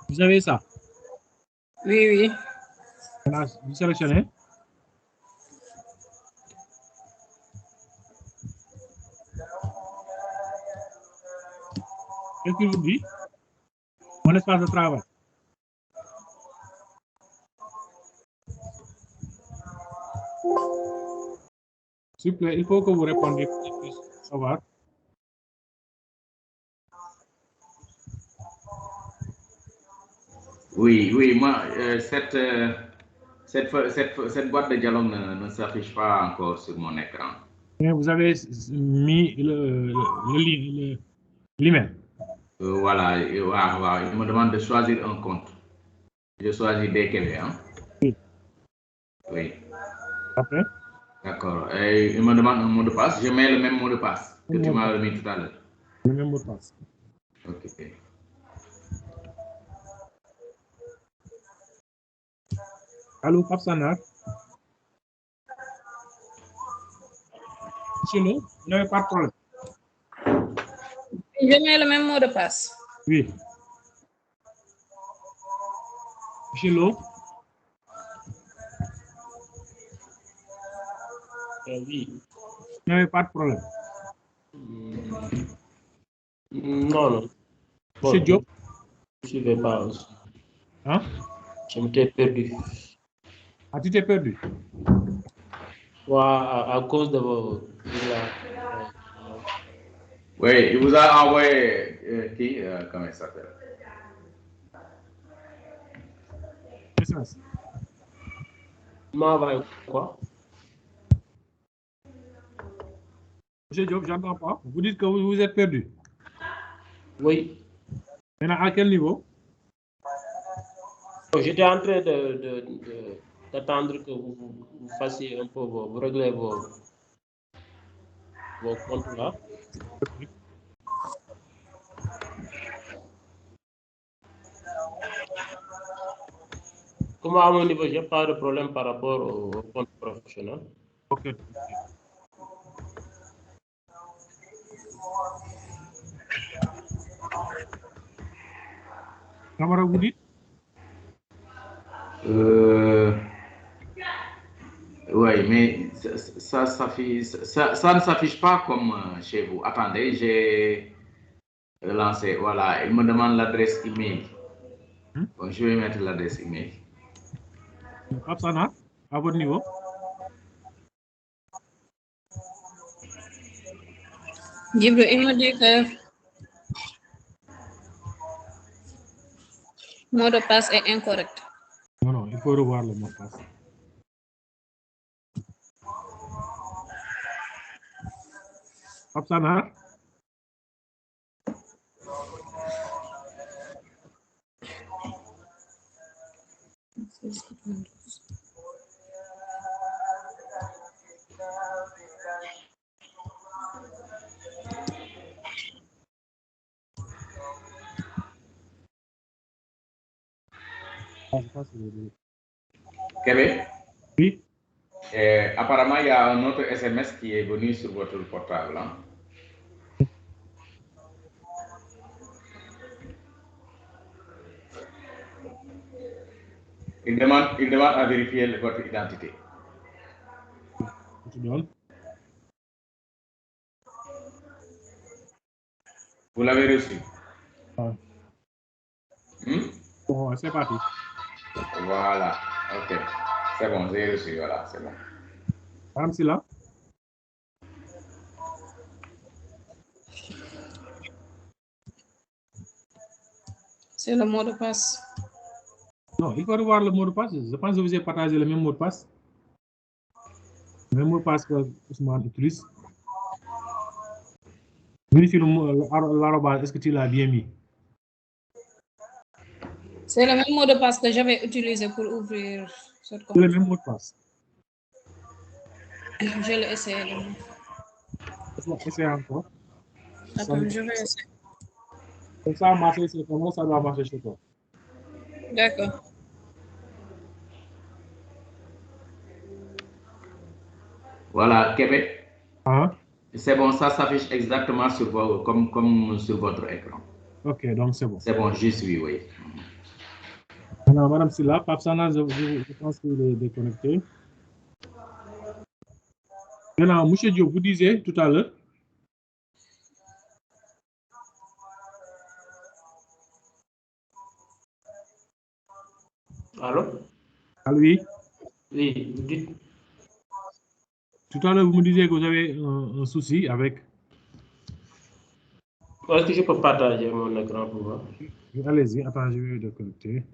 Vous avez ça? Oui, oui. Maintenant, vous sélectionnez. Qu'est-ce qu'il vous dit? Mon espace de travail. S'il vous plaît, il faut que vous répondiez pour que je puisse savoir. Oui, moi, cette boîte de dialogue ne s'affiche pas encore sur mon écran. Et vous avez mis l'email. Voilà, il me demande de choisir un compte. Je choisis DKV, hein? Oui. Oui. Après? D'accord. Et il me demande un mot de passe. Je mets le même mot de passe que tu m'as remis tout à l'heure. Le même mot de passe. Ok. Allô, Pape Sanar? Chez nous, vous n'avez pas de problème. Je mets le même mot de passe. Oui. Chez nous? Oui. Vous n'avez pas de problème. Non, non. Chez Diop? Je ne vais pas aussi. Hein? Je m'étais perdu. Ah, tu t'es perdu? Ouais, à cause de vos... Oui, il vous a envoyé qui? Comment il s'appelle? SMS. M'envoie quoi? Monsieur Diop, j'entends pas. Vous dites que vous êtes perdu. Oui. Maintenant, à quel niveau? J'étais en train d'attendre que vous fassiez un peu vous réglez vos comptes là. Comme à mon niveau, j'ai pas de problème par rapport au compte professionnel. Ok. Camara, vous dites? Oui, mais ça ne s'affiche pas comme chez vous. Attendez, j'ai relancé. Voilà, il me demande l'adresse email. Bon, je vais mettre l'adresse email. Absana, à votre niveau? Djibril, il me dit que mot de passe est incorrect. Non, non, il faut revoir le mot de passe. Absana? Québec? Oui. Apparemment, il y a un autre SMS qui est venu sur votre portable. Hein? Il demande à vérifier votre identité. Je donne. Vous l'avez reçu? Ah. Bon, c'est parti. Voilà, ok. C'est bon, j'ai reçu, voilà, c'est bon. Madame Silla? C'est le mot de passe. Non, il faut revoir le mot de passe. Je pense que vous avez partagé le même mot de passe. Le même mot de passe que Ousmane utilise. Vérifie l'arrobase, est-ce que tu l'as bien mis? C'est le même mot de passe que j'avais utilisé pour ouvrir cette compte. C'est le même mot de passe. Je l'ai essayé. Essayez encore. Attends, je vais essayer. Comme ça a marché chez toi, ça doit marcher chez toi. D'accord. Voilà, Québec. Ah. C'est bon, ça s'affiche exactement sur comme sur votre écran. Ok, donc c'est bon. C'est bon, je suis, oui. Maintenant, Madame Silla, Papsana, je pense qu'il est déconnecté. Maintenant, Monsieur Diop, vous disiez tout à l'heure. Allô? Ah oui. Oui, vous dites. Tout à l'heure, vous me disiez que vous avez un souci avec. Est-ce que je peux partager mon écran pour voir? Allez-y, attends, je vais déconnecter.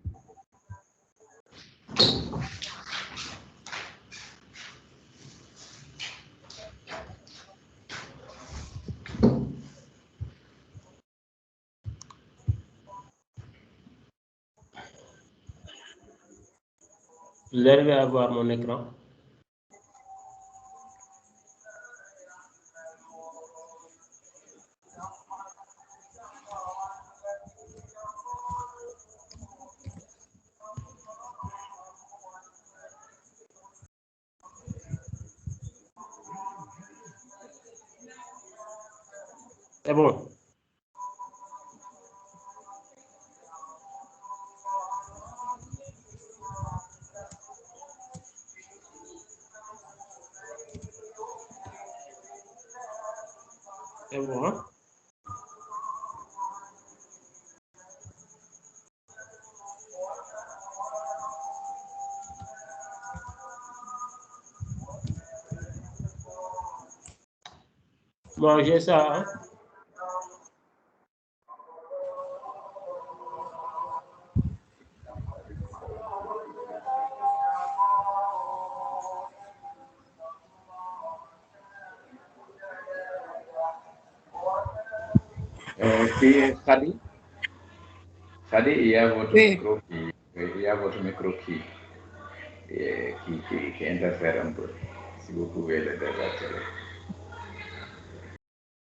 Vous arrivez à voir mon écran? C'est bon. C'est bon, hein? Bon, j'ai ça, hein? C'est Khadi. Khadi, il y a votre Oui. micro qui interfère un peu. Si vous pouvez le désactiver.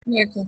D'accord.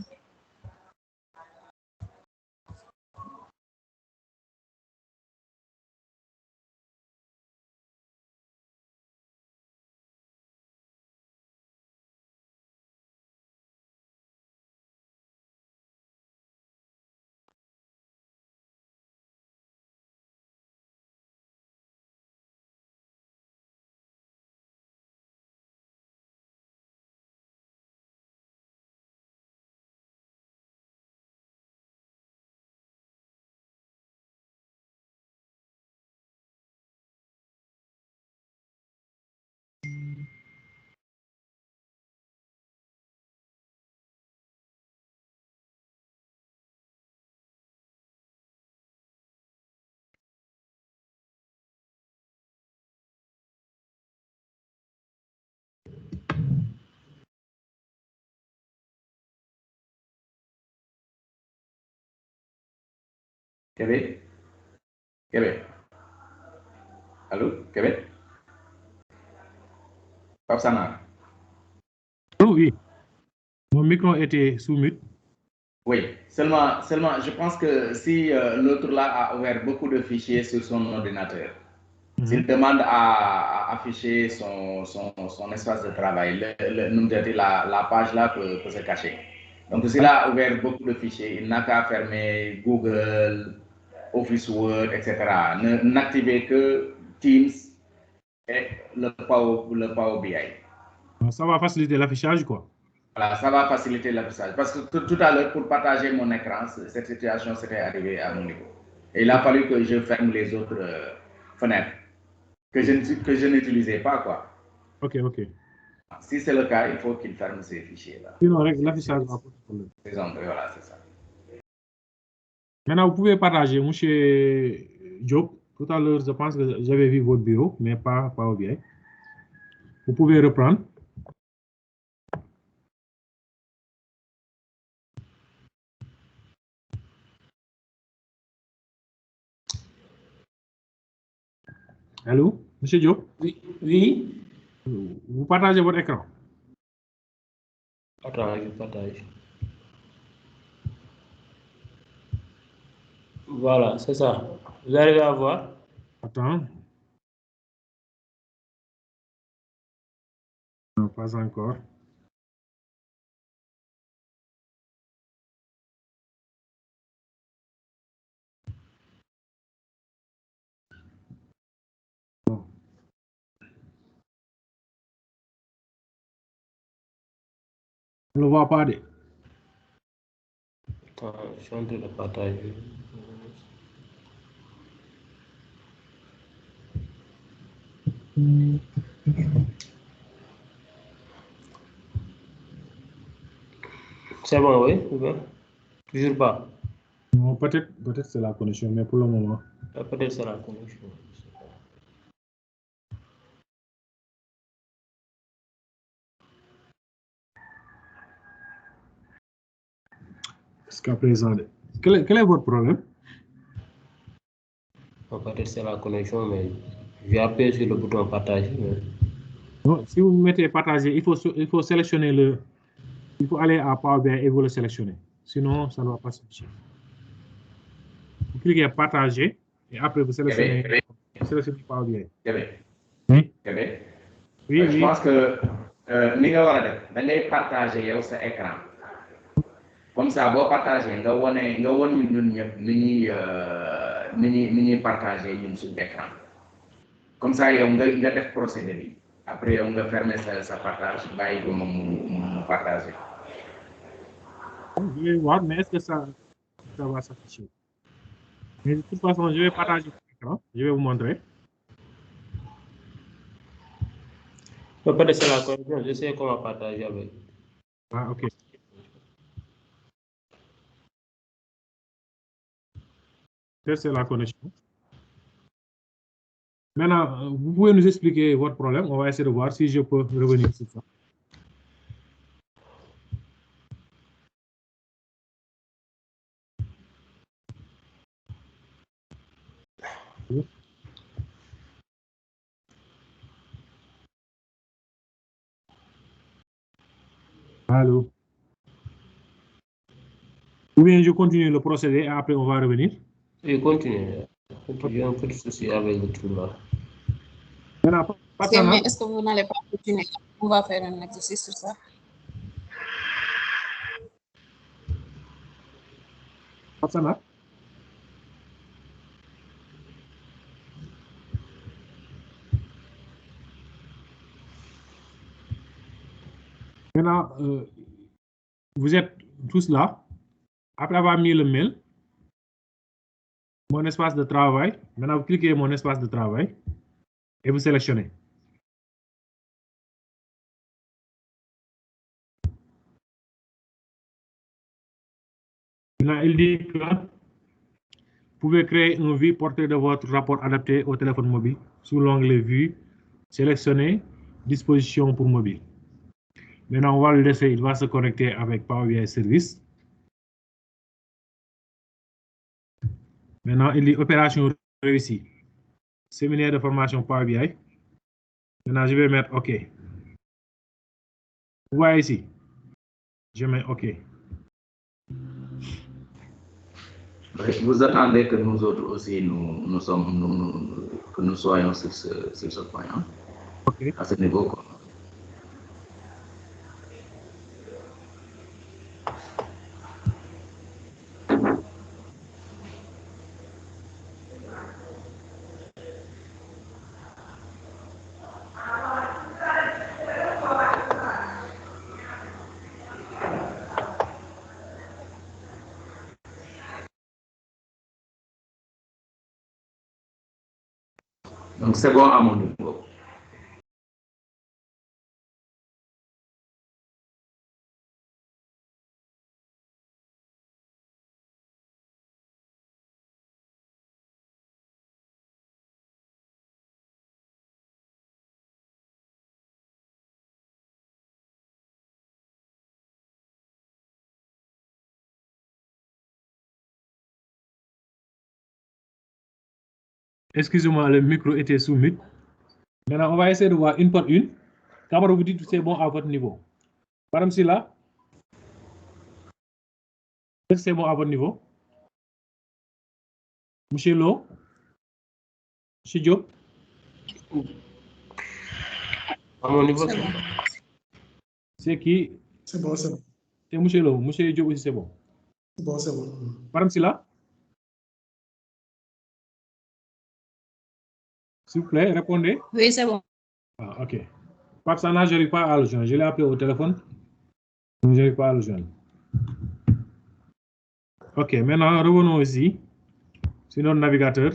Québec? Québec? Allô? Québec? Pape Sanar? Oui. Mon micro était sous mute. Oui, seulement, je pense que si l'autre là a ouvert beaucoup de fichiers sur son ordinateur, s'il demande à afficher son espace de travail, la page là peut se cacher. Donc s'il a ouvert beaucoup de fichiers, il n'a qu'à fermer Google, Office Word, etc. N'activez que Teams et le Power BI. Ça va faciliter l'affichage, quoi. Voilà, ça va faciliter l'affichage. Parce que tout à l'heure, pour partager mon écran, cette situation serait arrivée à mon niveau. Et il a fallu que je ferme les autres fenêtres que je n'utilisais pas, quoi. Ok. Si c'est le cas, il faut qu'il ferme ces fichiers-là. Sinon, l'affichage va poser problème. Voilà, c'est ça. Maintenant, vous pouvez partager, monsieur Diop. Tout à l'heure, je pense que j'avais vu votre bureau, mais pas au BI. Vous pouvez reprendre. Allô, monsieur Diop? Oui. Vous partagez votre écran? Attends, je partage. Voilà, c'est ça. Vous arrivez à voir? Attends. Non, pas encore. On ne le voit pas. Attends, je suis en train de partager. C'est bon, oui? Toujours pas? Non, peut-être c'est la connexion, mais pour le moment. Peut-être c'est la connexion. Jusqu'à présent. Quel est votre problème? Peut-être c'est la connexion, mais j'ai appuyé sur le bouton partager. Mais... Non, si vous mettez partager, il faut sélectionner il faut aller à Power BI et vous le sélectionnez. Sinon, ça ne va pas s'afficher. Vous cliquez partager et après vous sélectionnez Power BI. Québec. Oui. Québec. Oui. Je pense que ni nga war a def da ngay partager yow sa écran comme ça boo partager nga won ñun ñëpp ni ñuy partager ñun suñu écran comme ça yow nga def procédé bi après yow nga fermer sa partage bàyyi ko mu partager. Je vais voir, mais est-ce que ça va s'afficher? Mais de toute façon, je vais partager l'écran. Je vais vous montrer. Peut-être c'est la connexion. Je sais comment partager avec. Ah, ok. Peut-être c'est la connexion. Maintenant, vous pouvez nous expliquer votre problème. On va essayer de voir si je peux revenir sur ça. Allô? Ou bien je continue le procédé et après on va revenir? Et continue. J'ai un peu de souci avec le truc là. Maintenant, C'est, mais est-ce que vous n'allez pas continuer? On va faire un exercice sur ça. Maintenant, vous êtes tous là. Après avoir mis le mail, mon espace de travail, maintenant vous cliquez mon espace de travail et vous sélectionnez. Maintenant, il dit que vous pouvez créer un vue portée de votre rapport adapté au téléphone mobile sous l'onglet Vue, sélectionnez Disposition pour mobile. Maintenant, on va le laisser, il va se connecter avec Power BI Service. Maintenant, il dit Opération réussie. Séminaire de formation Power BI. Maintenant, je vais mettre OK. Vous voyez ici, je mets OK. Vous attendez que nous autres aussi, que nous soyons sur ce point, hein? OK. À ce niveau, quoi. Donc c'est bon à mon niveau. Excusez-moi, le micro était sous mute. Maintenant, on va essayer de voir une par une. Camara, vous dites que c'est bon à votre niveau. Madame Silla, est-ce que c'est bon à votre niveau? Monsieur Lo? Monsieur Diop? À mon niveau, C'est c'est bon. bon. C'est qui? C'est bon, c'est bon. C'est Monsieur Lo. Monsieur Diop aussi, c'est bon. C'est bon, c'est bon. Madame Silla? S'il vous plaît, répondez. Oui, c'est bon. Ah, OK. Parce que là, je n'arrive pas à le joindre. Je l'ai appelé au téléphone. Je n'arrive pas à le joindre. OK, maintenant, revenons ici sur notre navigateur.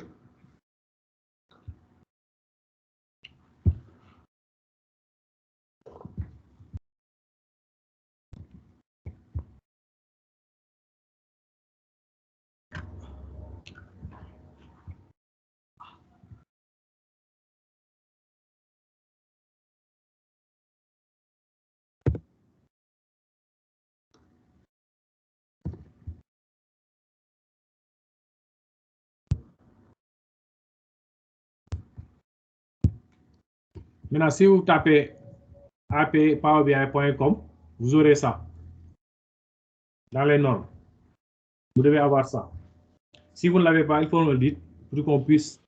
Maintenant, si vous tapez appowerbi.com, vous aurez ça. Dans les normes. Vous devez avoir ça. Si vous ne l'avez pas, il faut me le dire pour qu'on puisse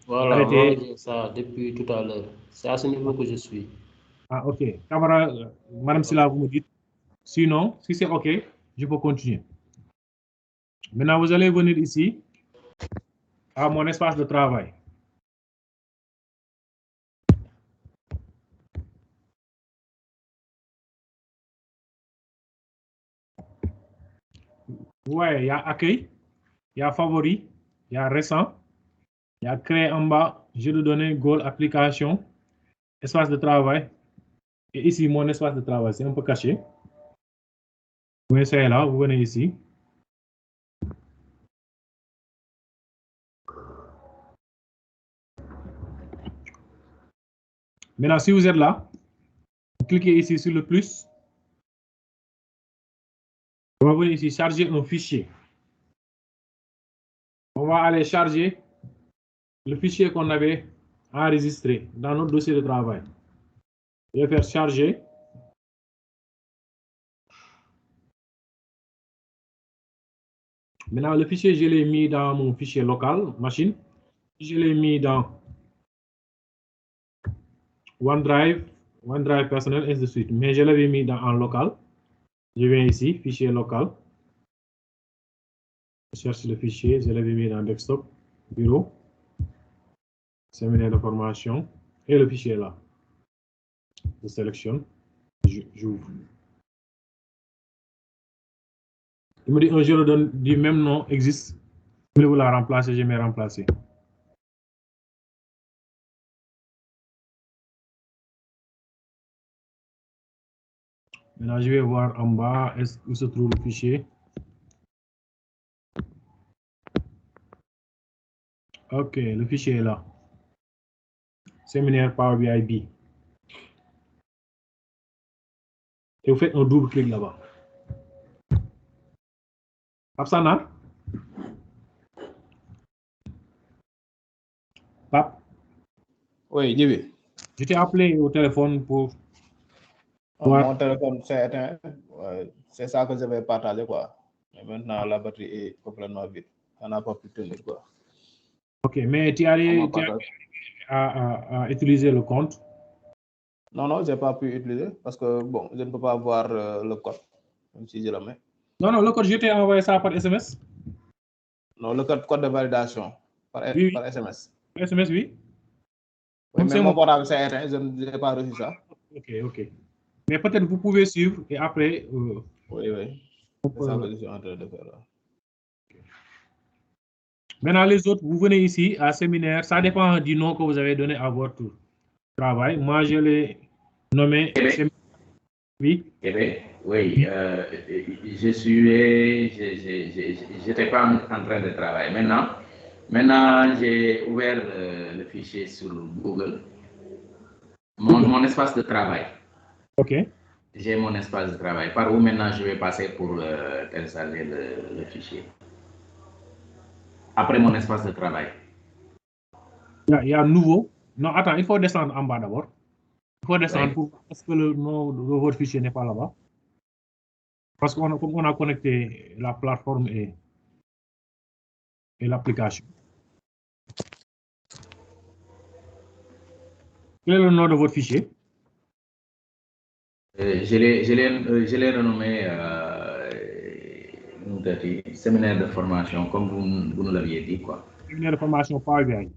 Voilà, arrêter. moi j'ai ça depuis tout à l'heure. C'est à ce niveau que je suis. Ah, OK. Camara, Madame Silla, vous me dites. Sinon, si c'est OK, je peux continuer. Maintenant, vous allez venir ici à mon espace de travail. Vous voyez, il y a accueil, il y a favori, il y a récent, il y a créé en bas, jeu de données, goal, application, espace de travail. Et ici, mon espace de travail, c'est un peu caché. Vous essayez là, vous venez ici. Maintenant, si vous êtes là, vous cliquez ici sur le plus. On va venir ici charger un fichier. On va aller charger le fichier qu'on avait enregistré dans notre dossier de travail. Je vais faire charger. Maintenant, le fichier, je l'ai mis dans mon fichier local, machine. Je l'ai mis dans OneDrive personnel, et ainsi de suite. Mais je l'avais mis en local. Je viens ici, fichier local. Je cherche le fichier, je l'avais mis dans desktop, bureau, séminaire de formation, et le fichier là. Je sélectionne, j'ouvre. Il me dit un jeu du même nom existe. Voulez-vous la remplacer? Je mets remplacer. Maintenant, je vais voir en bas où se trouve le fichier. Ok, le fichier est là. Séminaire Power BI B. Et vous faites un double clic là-bas. Absana? Pape? Oui, Djibi. Je t'ai appelé au téléphone pour... Mon téléphone s'est éteint. C'est ça que je vais partager, quoi. Mais maintenant, la batterie est complètement vide. Ça n'a pas pu tenir, quoi. Ok, mais tu arrives à utiliser le compte? Non, non, je n'ai pas pu utiliser parce que, bon, je ne peux pas voir le code, même si je le mets. Non, non, le code, je t'ai envoyé ça par SMS. Non, le code de validation par SMS. Par SMS, oui. Oui, mais mon portable s'est éteint, je n'ai pas reçu ça. Ok, ok. Mais peut-être vous pouvez suivre et après... Oui, oui. C'est ça que je suis en train de faire là. Maintenant, les autres, vous venez ici à séminaire. Ça dépend du nom que vous avez donné à votre travail. Moi, je l'ai nommé séminaire. Oui. Oui, j'étais pas en train de travailler. Maintenant j'ai ouvert le fichier sur Google. Mon espace de travail. Ok. J'ai mon espace de travail. Par où maintenant je vais passer pour télécharger le fichier. Après mon espace de travail. Il y a nouveau. Non, attends, il faut descendre en bas d'abord. Il faut descendre pour parce que le nom de votre fichier n'est pas là-bas. Parce qu'on a connecté la plateforme et l'application. Quel est le nom de votre fichier? Je l'ai renommé séminaire de formation, comme vous nous l'aviez dit, quoi. Séminaire de formation Power BI.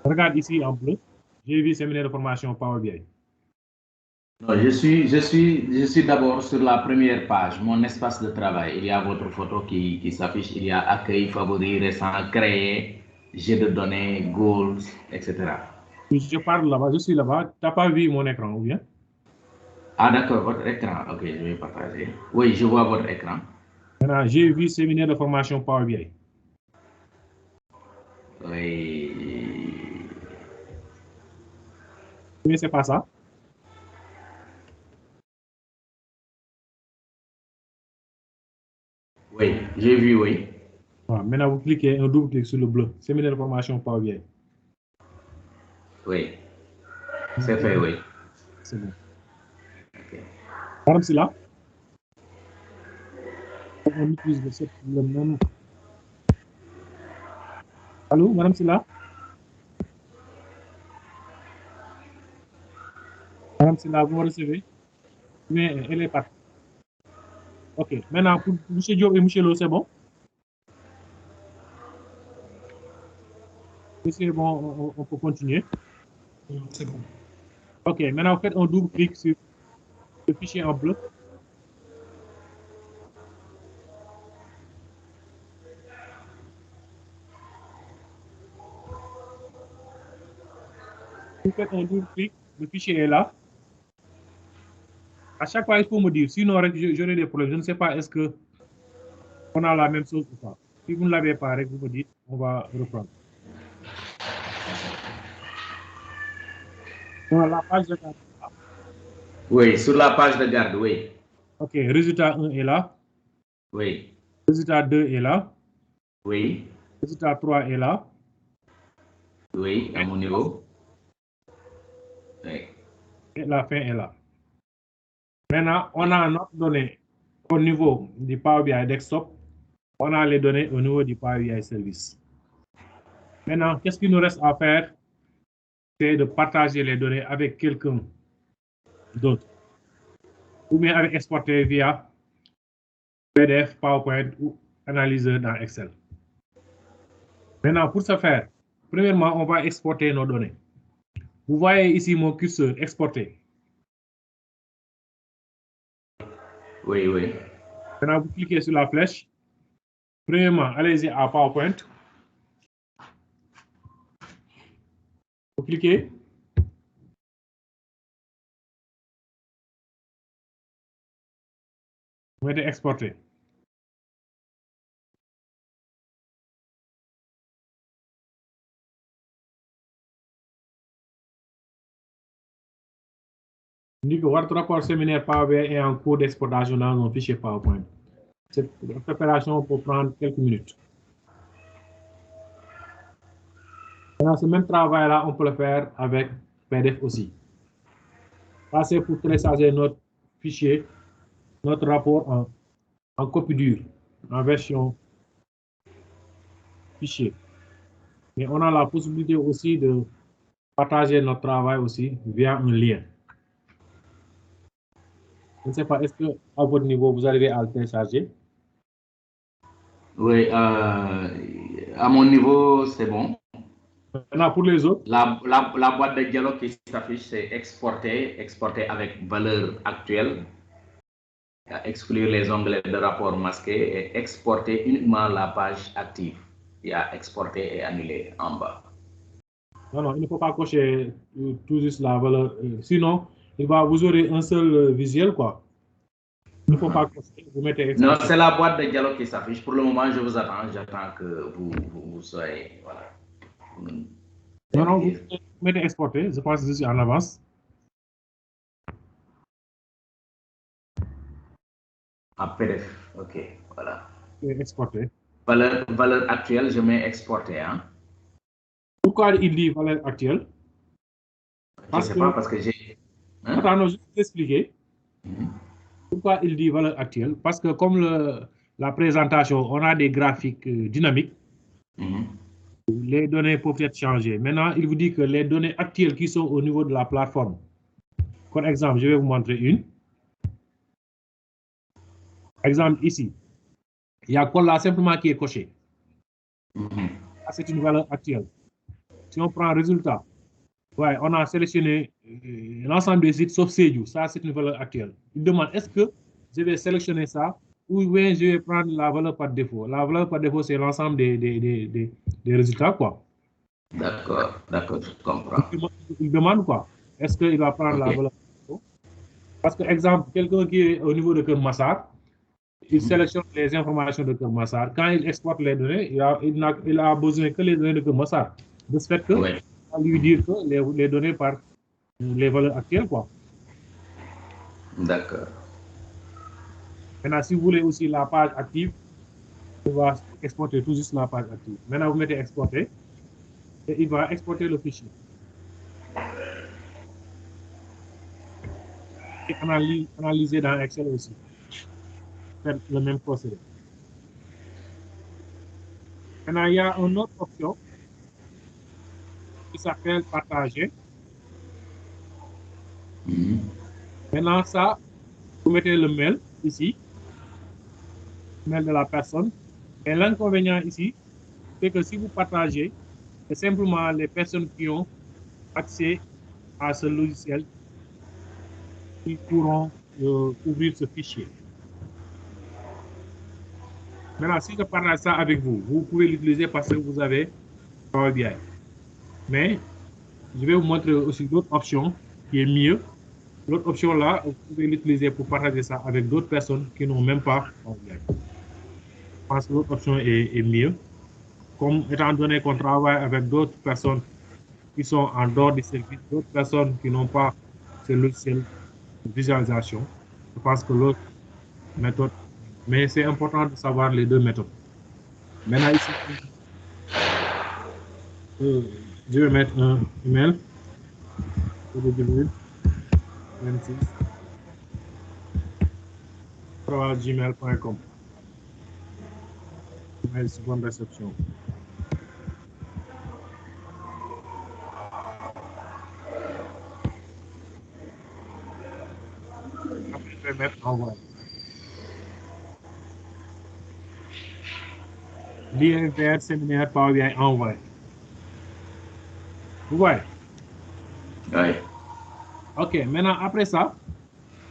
Regarde ici en bleu. J'ai vu séminaire de formation Power BI. Non, je suis d'abord sur la première page, mon espace de travail. Il y a votre photo qui s'affiche. Il y a accueil, favoris, récent, créer, jeu de données, goals, etc. Je parle là-bas, je suis là-bas. Tu n'as pas vu mon écran ou bien? Ah, d'accord, votre écran. Ok, je vais partager. Oui, je vois votre écran. Maintenant, j'ai vu séminaire de formation Power BI. Oui. Mais c'est pas ça. Oui, j'ai vu, oui. Voilà, maintenant, vous cliquez, un double clic sur le bleu. Séminaire de formation Power BI. Oui. C'est fait, oui. C'est bon. Okay. Madame Silla, on utilise le même. Allô, Madame Silla? Madame Silla, vous me recevez? Mais elle est partie. Ok, maintenant, pour M. Diop et M. Lo, c'est bon? C'est bon, on peut continuer. C'est bon. Ok, maintenant, vous faites un double clic sur le fichier en bleu. Vous faites un double clic, le fichier est là. À chaque fois, il faut me dire, sinon j'aurai des problèmes. Je ne sais pas, est-ce qu'on a la même chose ou pas. Si vous ne l'avez pas, vous me dites, on va reprendre. Dans la page de garde. Oui, sur la page de garde, oui. Ok, résultat 1 est là. Oui. Résultat 2 est là. Oui. Résultat 3 est là. Oui, à mon niveau. Oui. Et la fin est là. Maintenant, on a notre donnée au niveau du Power BI Desktop, on a les données au niveau du Power BI Service. Maintenant, qu'est-ce qu'il nous reste à faire? C'est de partager les données avec quelqu'un d'autre. Ou bien avec exporter via PDF, PowerPoint ou analyseur dans Excel. Maintenant, pour ce faire, premièrement, on va exporter nos données. Vous voyez ici mon curseur exporter. Oui, oui. Maintenant, vous cliquez sur la flèche. Premièrement, allez-y à PowerPoint. Vous cliquez. Vous mettez exporter. Votre rapport séminaire Power BI est en cours d'exportation dans un fichier PowerPoint. Cette préparation peut prendre quelques minutes. Dans ce même travail-là, on peut le faire avec PDF aussi. Ça, c'est pour télécharger notre fichier, notre rapport en copie dure, en version fichier. Mais on a la possibilité aussi de partager notre travail aussi via un lien. Je ne sais pas, est-ce que à votre niveau, vous arrivez à le télécharger? Oui, à mon niveau, c'est bon. Maintenant, pour les autres, la boîte de dialogue qui s'affiche, c'est exporter avec valeur actuelle, exclure les onglets de rapport masqué et exporter uniquement la page active. Il y a exporter et annuler en bas. non, il ne faut pas cocher tout juste la valeur. Sinon, vous aurez un seul visuel, quoi. Il ne faut pas cocher, vous mettez Non, c'est la boîte de dialogue qui s'affiche. Pour le moment, je vous attends. J'attends que vous soyez. Voilà. Non, vous mettez exporter. Je pense que je suis en avance. En PDF, ok, voilà. Exporter. Valeur actuelle, je mets exporter. Hein? Pourquoi il dit valeur actuelle? Je ne sais pas, parce que j'ai. Hein? Attends, non, je vais t'expliquer. Pourquoi il dit valeur actuelle? Parce que comme la présentation, on a des graphiques dynamiques, les données peuvent être changées. Maintenant, il vous dit que les données actuelles qui sont au niveau de la plateforme. Comme exemple, je vais vous montrer une. Exemple ici. Il y a quoi là simplement qui est coché. C'est une valeur actuelle. Si on prend résultat, ouais, on a sélectionné l'ensemble des sites sauf Sejou. Ça, c'est une valeur actuelle. Il demande est-ce que je vais sélectionner ça ou bien je vais prendre la valeur par défaut. La valeur par défaut, c'est l'ensemble des résultats, quoi. D'accord, je comprends. Il demande quoi? Est-ce qu'il va prendre la valeur par défaut? Parce que, exemple, quelqu'un qui est au niveau de Keur Massar, il sélectionne les informations de Keur Massar. Quand il exporte les données, il a besoin que les données de Keur Massar. De ce fait que, ouais. on va lui dire que les données par les valeurs actuelles, quoi. D'accord. Maintenant, si vous voulez aussi la page active, on va exporter tout juste la page active. Maintenant, vous mettez exporter et il va exporter le fichier. Et analyser dans Excel aussi. Faire le même procédé. Maintenant, il y a une autre option qui s'appelle partager. Maintenant, ça, vous mettez le mail ici, mail de la personne. Et l'inconvénient ici, c'est que si vous partagez, c'est simplement les personnes qui ont accès à ce logiciel qui pourront ouvrir ce fichier. Maintenant, si je partage ça avec vous, vous pouvez l'utiliser parce que vous avez Power BI. Mais je vais vous montrer aussi d'autres options qui est mieux. L'autre option là, vous pouvez l'utiliser pour partager ça avec d'autres personnes qui n'ont même pas Power BI. Je pense que l'autre option est mieux. Comme étant donné qu'on travaille avec d'autres personnes qui sont en dehors du service, d'autres personnes qui n'ont pas ce logiciel de visualisation, je pense que l'autre méthode, mais c'est important de savoir les deux méthodes. Maintenant, ici, je vais mettre un email. 26. gmail.com. Mail seconde réception. Après, je vais mettre envoyer. Lien vers séminaire Power BI envoyé. Vous voyez? Oui. OK, maintenant, après ça,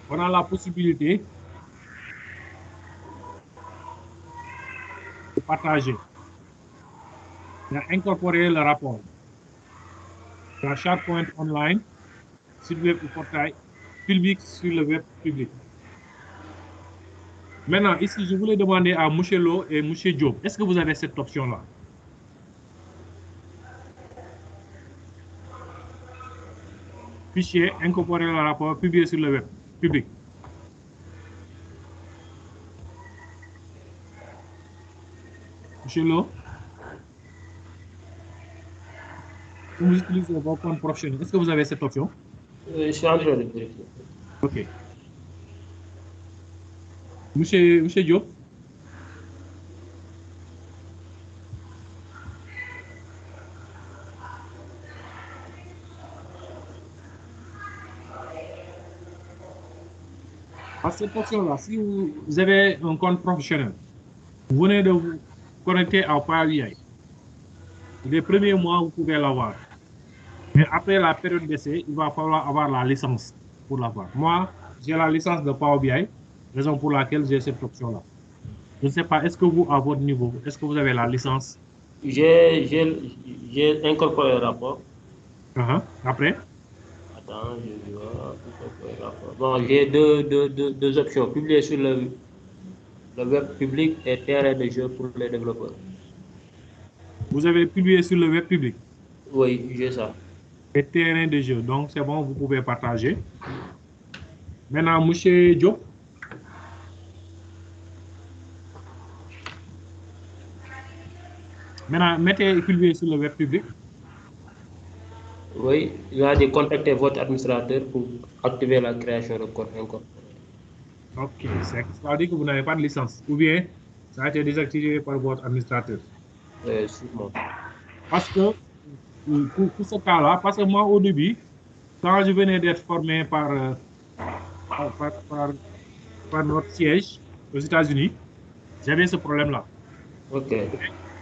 on a la possibilité de partager, d'incorporer le rapport dans SharePoint online, sur le web ou portail public sur le web public. Maintenant, ici, je voulais demander à M. Lo et M. Diop, est-ce que vous avez cette option-là? Fichier, incorporer le rapport, publier sur le web public. M. Lo, vous utilisez vos comptes professionnels. Est-ce que vous avez cette option? Je suis en train de vérifier. OK. Monsieur Diop? À cette option-là, si vous avez un compte professionnel, vous venez de vous connecter à Power BI. Les premiers mois, vous pouvez l'avoir. Mais après la période d'essai, il va falloir avoir la licence pour l'avoir. Moi, j'ai la licence de Power BI, raison pour laquelle j'ai cette option-là. Je ne sais pas, est-ce que vous, à votre niveau, est-ce que vous avez la licence? J'ai incorporé le rapport. Après? Attends, je dois incorporer le rapport. Bon, j'ai deux options. Publier sur le web public et terrain de jeu pour les développeurs. Vous avez publié sur le web public? Oui, j'ai ça. Et terrain de jeu, donc c'est bon, vous pouvez partager. Maintenant, M. Diop. Maintenant, mettez publier sur le web public. Oui, il a dit contacter votre administrateur pour activer la création de compte incorporé. OK, ça veut dire que vous n'avez pas de licence. Ou bien, ça a été désactivé par votre administrateur. Sûrement. Parce que, pour ce cas-là, parce que moi, au début, quand je venais d'être formé par notre siège aux États-Unis, j'avais ce problème-là. OK.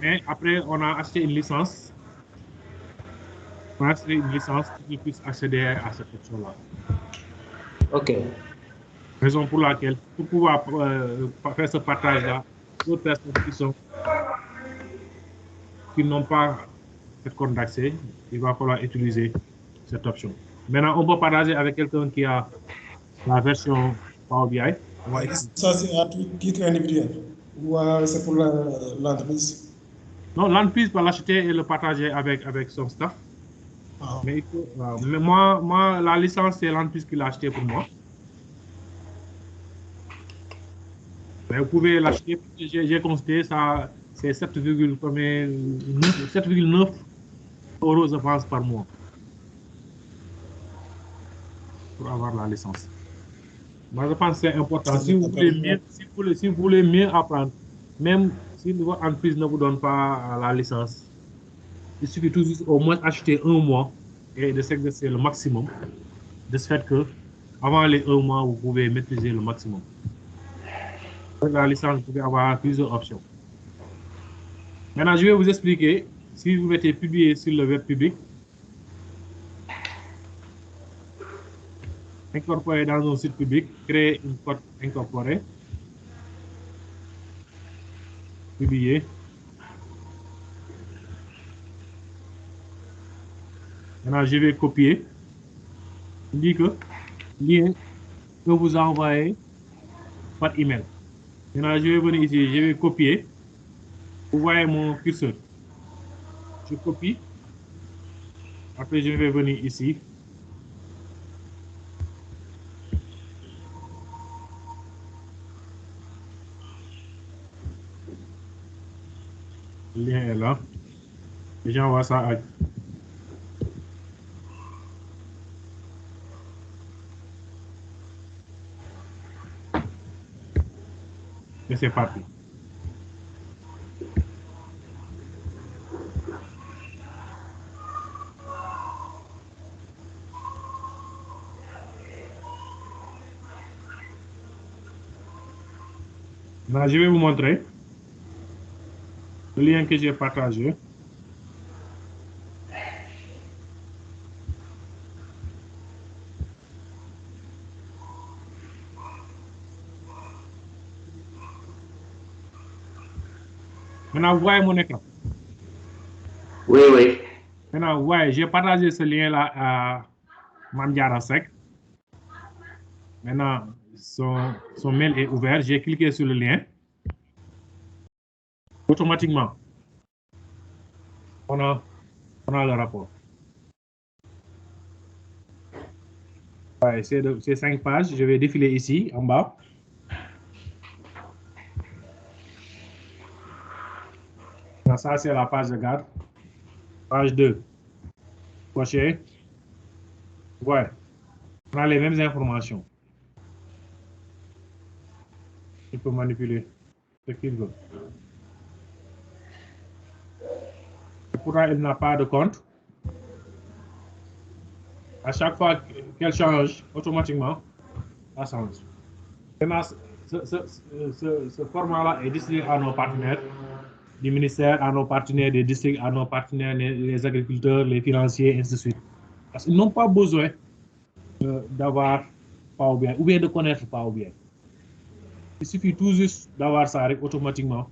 Mais après, on a acheté une licence. On a acheté une licence pour qu'ils puissent accéder à cette option-là. OK. Raison pour laquelle, pour pouvoir faire ce partage-là, d'autres personnes qui n'ont pas cette compte d'accès, il va falloir utiliser cette option. Maintenant, on peut partager avec quelqu'un qui a la version Power BI. Ça, c'est à titre individuel ou c'est pour l'entreprise? Non, l'entreprise peut l'acheter et le partager avec son staff. Ah. Mais moi, la licence, c'est l'entreprise qui l'a acheté pour moi. Mais vous pouvez l'acheter, j'ai constaté, ça, c'est 7,9 euros, je pense, par mois pour avoir la licence. Moi, je pense que c'est important. Si vous voulez mieux apprendre, même si votre entreprise ne vous donne pas la licence, il suffit tout juste au moins acheter un mois et de s'exercer le maximum, de ce fait que avant les 1 mois, vous pouvez maîtriser le maximum. Avec la licence, vous pouvez avoir plusieurs options. Maintenant, je vais vous expliquer, si vous mettez publier sur le web public, incorporer dans un site public, créer une code incorporée, publier. Maintenant, je vais copier. Il dit que lien que vous envoyez par email. Maintenant, je vais venir ici, je vais copier. Vous voyez mon curseur. Je copie. Après, je vais venir ici. Le lien est là. Et j'envoie ça à... Et c'est parti. Là, je vais vous montrer le lien que j'ai partagé. Maintenant, vous voyez mon écran. Oui, oui. Maintenant, vous voyez, j'ai partagé ce lien-là à Mamdiara Sek. Maintenant, son mail est ouvert. J'ai cliqué sur le lien. Automatiquement, on a le rapport. Ouais, c'est 5 pages. Je vais défiler ici, en bas. Ça, c'est la page de garde. Page 2. Coché. Ouais. On a les mêmes informations. Il peut manipuler ce qu'il veut. Et pourtant, il n'a pas de compte. À chaque fois qu'elle change, automatiquement, ça change. Maintenant, ce format-là est destiné à nos partenaires du ministère, à nos partenaires des districts, à nos partenaires, les agriculteurs, les financiers, et ainsi de suite. Parce qu'ils n'ont pas besoin d'avoir Power BI ou bien de connaître Power BI. Il suffit tout juste d'avoir ça automatiquement.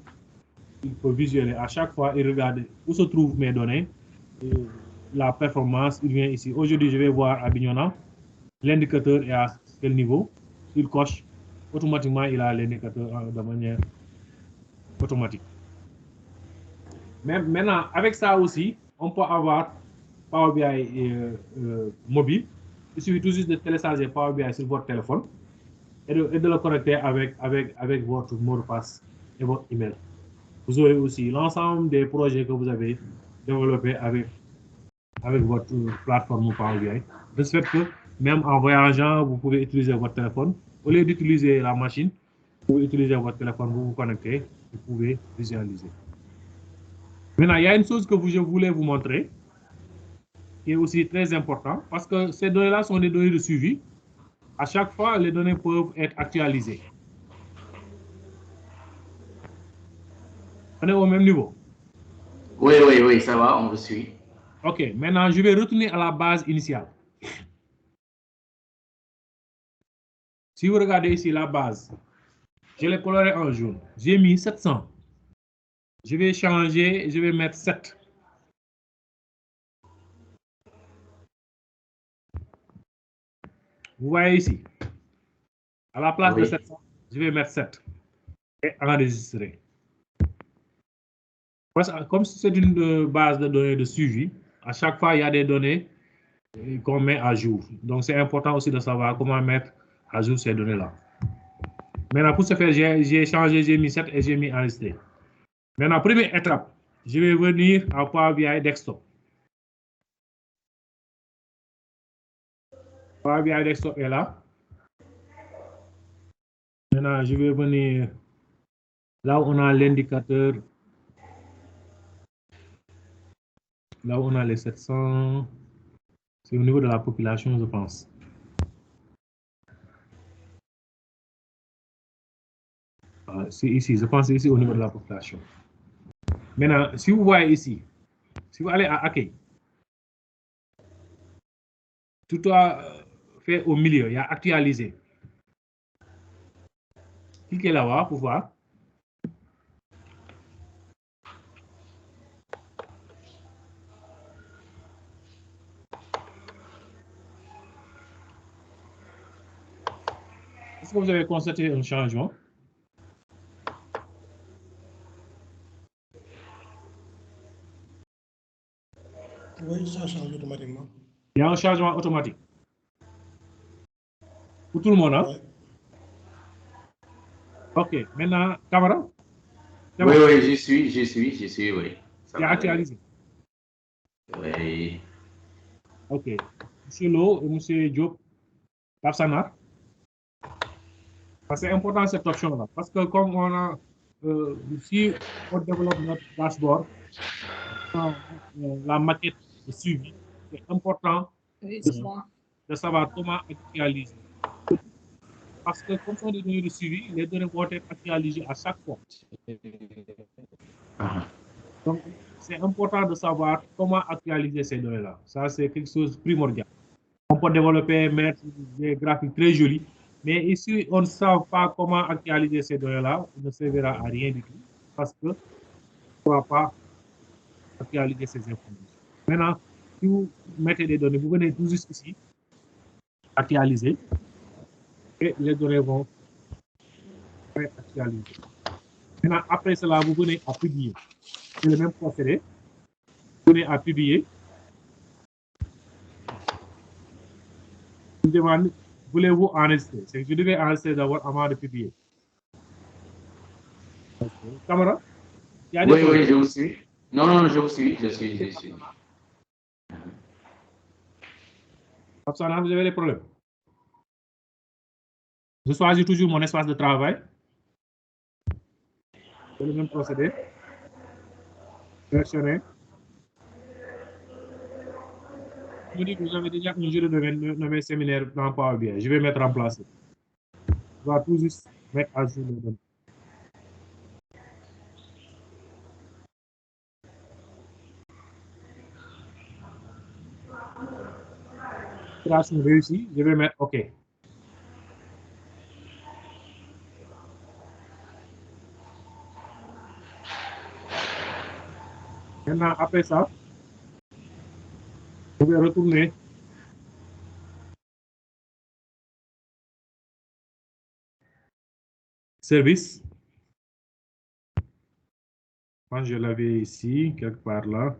Il peut visualiser à chaque fois et regarder où se trouvent mes données, la performance, il vient ici. Aujourd'hui, je vais voir à Bignona, l'indicateur est à quel niveau. Il coche, automatiquement, il a l'indicateur de manière automatique. Mais maintenant, avec ça aussi, on peut avoir Power BI mobile. Il suffit tout juste de télécharger Power BI sur votre téléphone et de le connecter avec votre mot de passe et votre email. Vous aurez aussi l'ensemble des projets que vous avez développés avec votre plateforme Power BI. De ce fait que même en voyageant, vous pouvez utiliser votre téléphone. Au lieu d'utiliser la machine, vous pouvez utiliser votre téléphone, vous vous connectez, vous pouvez visualiser. Maintenant, il y a une chose que je voulais vous montrer, qui est aussi très important, parce que ces données-là sont des données de suivi. À chaque fois, les données peuvent être actualisées. On est au même niveau. Oui, oui, oui, ça va, on vous suit. OK, maintenant, je vais retourner à la base initiale. Si vous regardez ici la base, je l'ai coloré en jaune. J'ai mis 700. Je vais changer, je vais mettre 7. Vous voyez ici, à la place de 700, je vais mettre 7 et enregistrer. Parce que comme c'est une base de données de suivi, à chaque fois, il y a des données qu'on met à jour. Donc, c'est important aussi de savoir comment mettre à jour ces données-là. Maintenant, pour ce faire, j'ai changé, j'ai mis 7 et j'ai mis enregistrer. Maintenant, première étape, je vais venir à Power BI Desktop. Power BI Desktop est là. Maintenant, je vais venir là où on a l'indicateur. Là où on a les 700. C'est au niveau de la population, je pense. C'est ici, je pense ici au niveau de la population. Maintenant, si vous voyez ici, si vous allez à accueil, tout doit fait au milieu, il y a actualisé. Cliquez là-bas pour voir. Est-ce que vous avez constaté un changement? Oui, ça change automatiquement. Il y a un changement automatique. Pour tout le monde, hein? Ouais. OK. Maintenant, Camara? Oui, bon? Oui, j'y suis, oui. Il y a actualisé. Oui. OK. Monsieur Lo et Monsieur Diop, Papsanar. C'est important cette option-là, parce que comme on a, si on développe notre dashboard, la maquette de suivi, c'est important Oui, c'est bon. de savoir comment actualiser. Parce que comme sont des données de suivi, les données vont être actualisées à chaque fois. Donc, c'est important de savoir comment actualiser ces données-là. Ça, c'est quelque chose de primordial. On peut développer, mettre des graphiques très jolis, mais ici, on ne sait pas comment actualiser ces données-là, il ne servira à rien du tout, parce que on ne va pas actualiser ces informations. Maintenant, si vous mettez des données, vous venez tout juste ici, actualiser, et les données vont être actualisées. Maintenant, après cela, vous venez à publier. C'est le même procédé. Vous venez à publier. Je vous demande, voulez-vous enregistrer? C'est que je devais enregistrer d'abord avant de publier. Camarade? Oui, oui, je vous suis. Non, non, je vous suis, je suis. Absana, vous avez des problèmes? Je choisis toujours mon espace de travail. C'est le même procédé. Sélectionner. Je me dis que vous avez déjà un jeu de mes séminaires dans Power BI. Je vais mettre en place. Je dois tout juste mettre à jour les données. Création réussie. Je vais mettre OK. Maintenant, après ça, je vais retourner service. Quand je l'avais ici, quelque part là.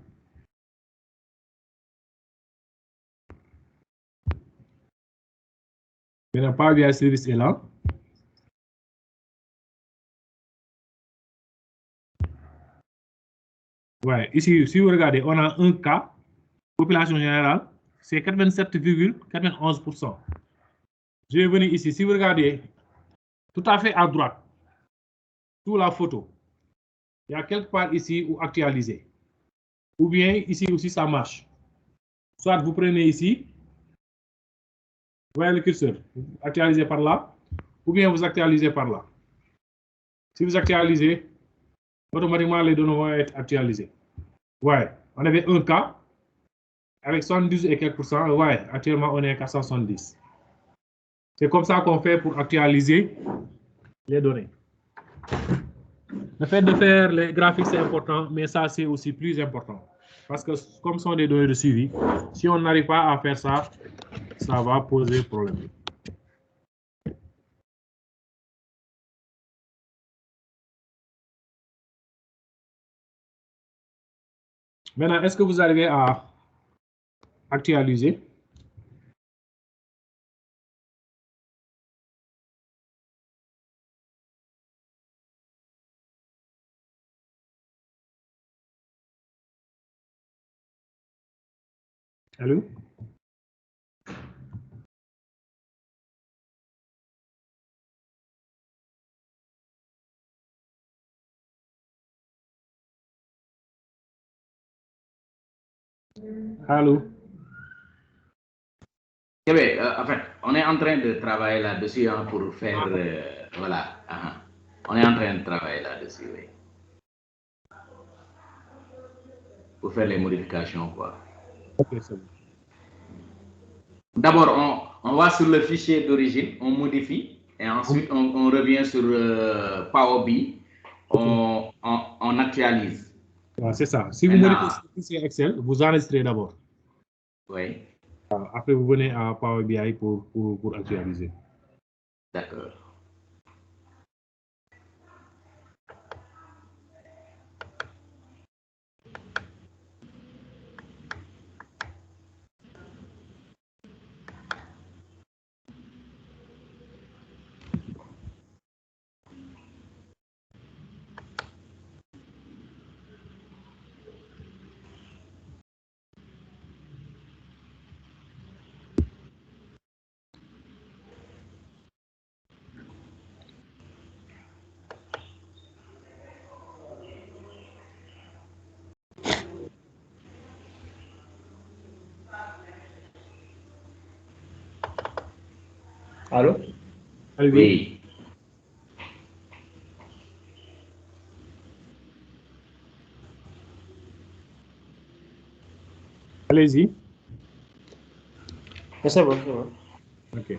Maintenant, Power BI service est là. Ouais, ici, si vous regardez, on a un cas, population générale, c'est 87,91%. Je vais venir ici. Si vous regardez tout à fait à droite, sous la photo, il y a quelque part ici où actualiser. Ou bien ici aussi, ça marche. Soit vous prenez ici, vous voyez le curseur, vous actualisez par là, ou bien vous actualisez par là. Si vous actualisez, automatiquement les données vont être actualisées. Ouais, on avait un cas avec 72 et quelques pourcents. Ouais, actuellement on est à 470. C'est comme ça qu'on fait pour actualiser les données. Le fait de faire les graphiques, c'est important, mais ça, c'est aussi plus important. Parce que comme ce sont des données de suivi, si on n'arrive pas à faire ça, ça va poser problème. Maintenant, est-ce que vous arrivez à actualiser? Allô? Allô? Eh bien, en fait, on est en train de travailler là-dessus hein, pour faire, voilà, on est en train de travailler là-dessus, oui. Pour faire les modifications, quoi. Ok, c'est bon. D'abord, on va sur le fichier d'origine, on modifie, et ensuite on revient sur Power BI, on actualise. Ouais, c'est ça. Si vous modifiez le fichier Excel, vous enregistrez d'abord. Oui. Après, vous venez à Power BI pour actualiser. D'accord. Allô? Allez-y. Oui. Allez-y. C'est bon, c'est bon. OK.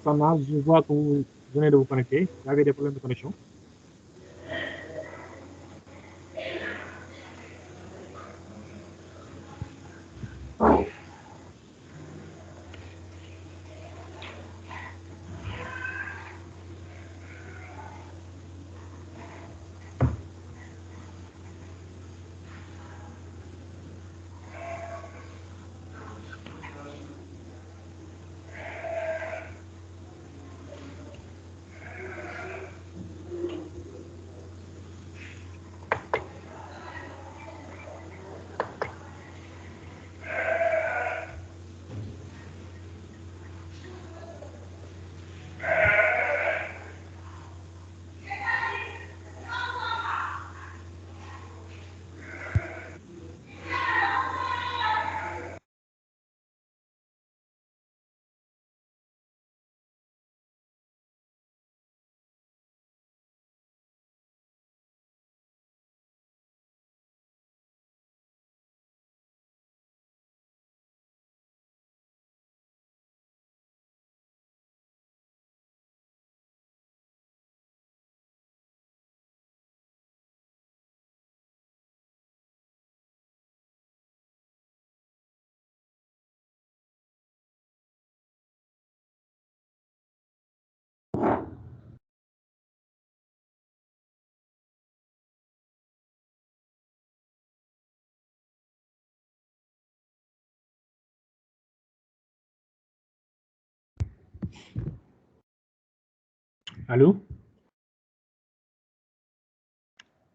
Sana, je vois que vous venez de vous connecter. Vous avez des problèmes de connexion? Allô?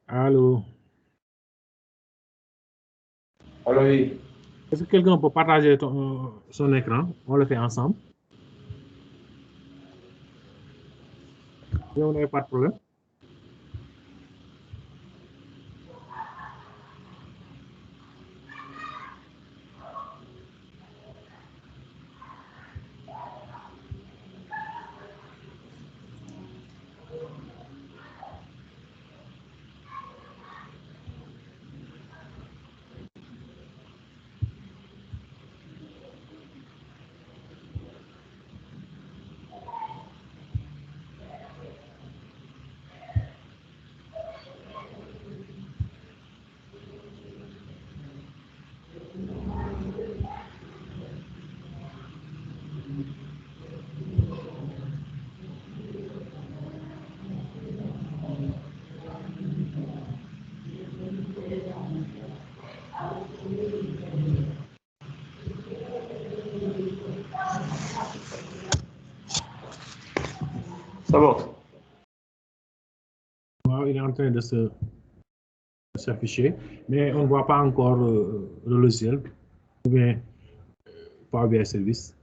Allô? Alors, oui. Est-ce que quelqu'un peut partager son écran? On le fait ensemble. Si on n'a pas de problème. C'est bon. Wow, il est en train de s'afficher, mais on ne voit pas encore le logiciel ou bien Power BI Service.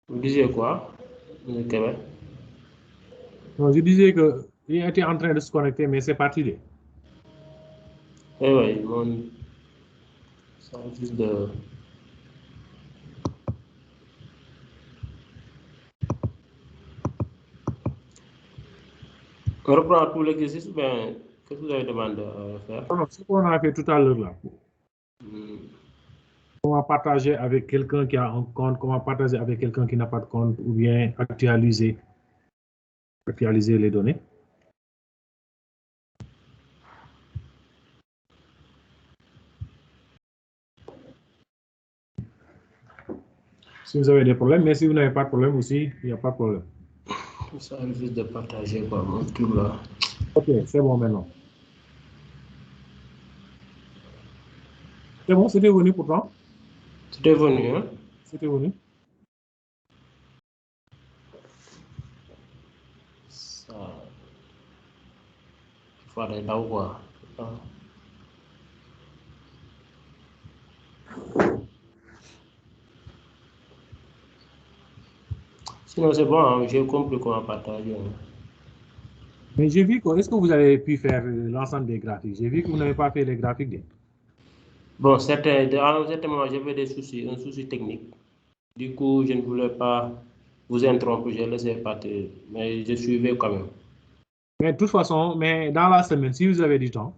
Vous disiez quoi? Québec. Non, je disais qu'il était en train de se connecter, mais c'est parti. Oui, oui, mon service de... On reprend tout l'exercice, ben, qu'est-ce que vous avez demandé à faire? Non, ce qu'on a fait tout à l'heure là. Comment partager avec quelqu'un qui a un compte, comment partager avec quelqu'un qui n'a pas de compte, ou bien actualiser les données. Si vous avez des problèmes, mais si vous n'avez pas de problème aussi, il n'y a pas de problème. Ça évite de partager quoi, mon truc là. Ok, c'est bon maintenant. C'est bon, c'était venu pourtant. C'était venu, hein? C'était venu. Ça... Il faut aller là ou quoi? Sinon, c'est bon, hein? J'ai compris comment partager. Hein? Mais j'ai vu que, est-ce que vous avez pu faire l'ensemble des graphiques? J'ai vu que vous n'avez pas fait les graphiques. Bon, à un certain moment, j'avais des soucis, un souci technique. Du coup, je ne voulais pas vous interrompre, j'ai laissé partir, mais je suivais quand même. Mais de toute façon, mais dans la semaine, si vous avez du temps,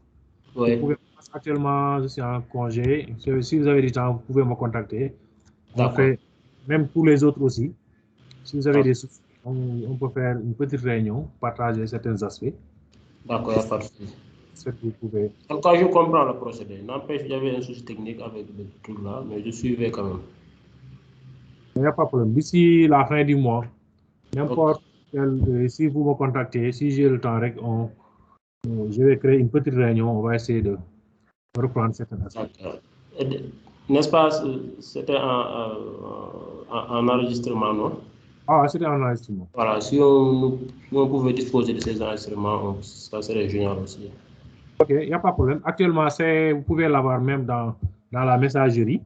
Oui, vous pouvez, actuellement, je suis en congé. Si vous avez du temps, vous pouvez me contacter. On d'accord. fait, même pour les autres aussi. Si vous avez D'accord. des soucis, on peut faire une petite réunion, partager certains aspects. D'accord, il n'y a pas de souci. Vous pouvez. En cas, je comprends le procédé. N'empêche, j'avais un souci technique avec le truc là, mais je suivais quand même. Il n'y a pas de problème. D'ici la fin du mois, n'importe Ok. quel, si vous me contactez, si j'ai le temps, je vais créer une petite réunion. On va essayer de reprendre certains aspects. D'accord. N'est-ce pas, c'était un enregistrement, non? Ah, c'était un enregistrement. Voilà, si on pouvait disposer de ces enregistrements, ça serait génial aussi. OK, il n'y a pas de problème. Actuellement, vous pouvez l'avoir même dans la messagerie.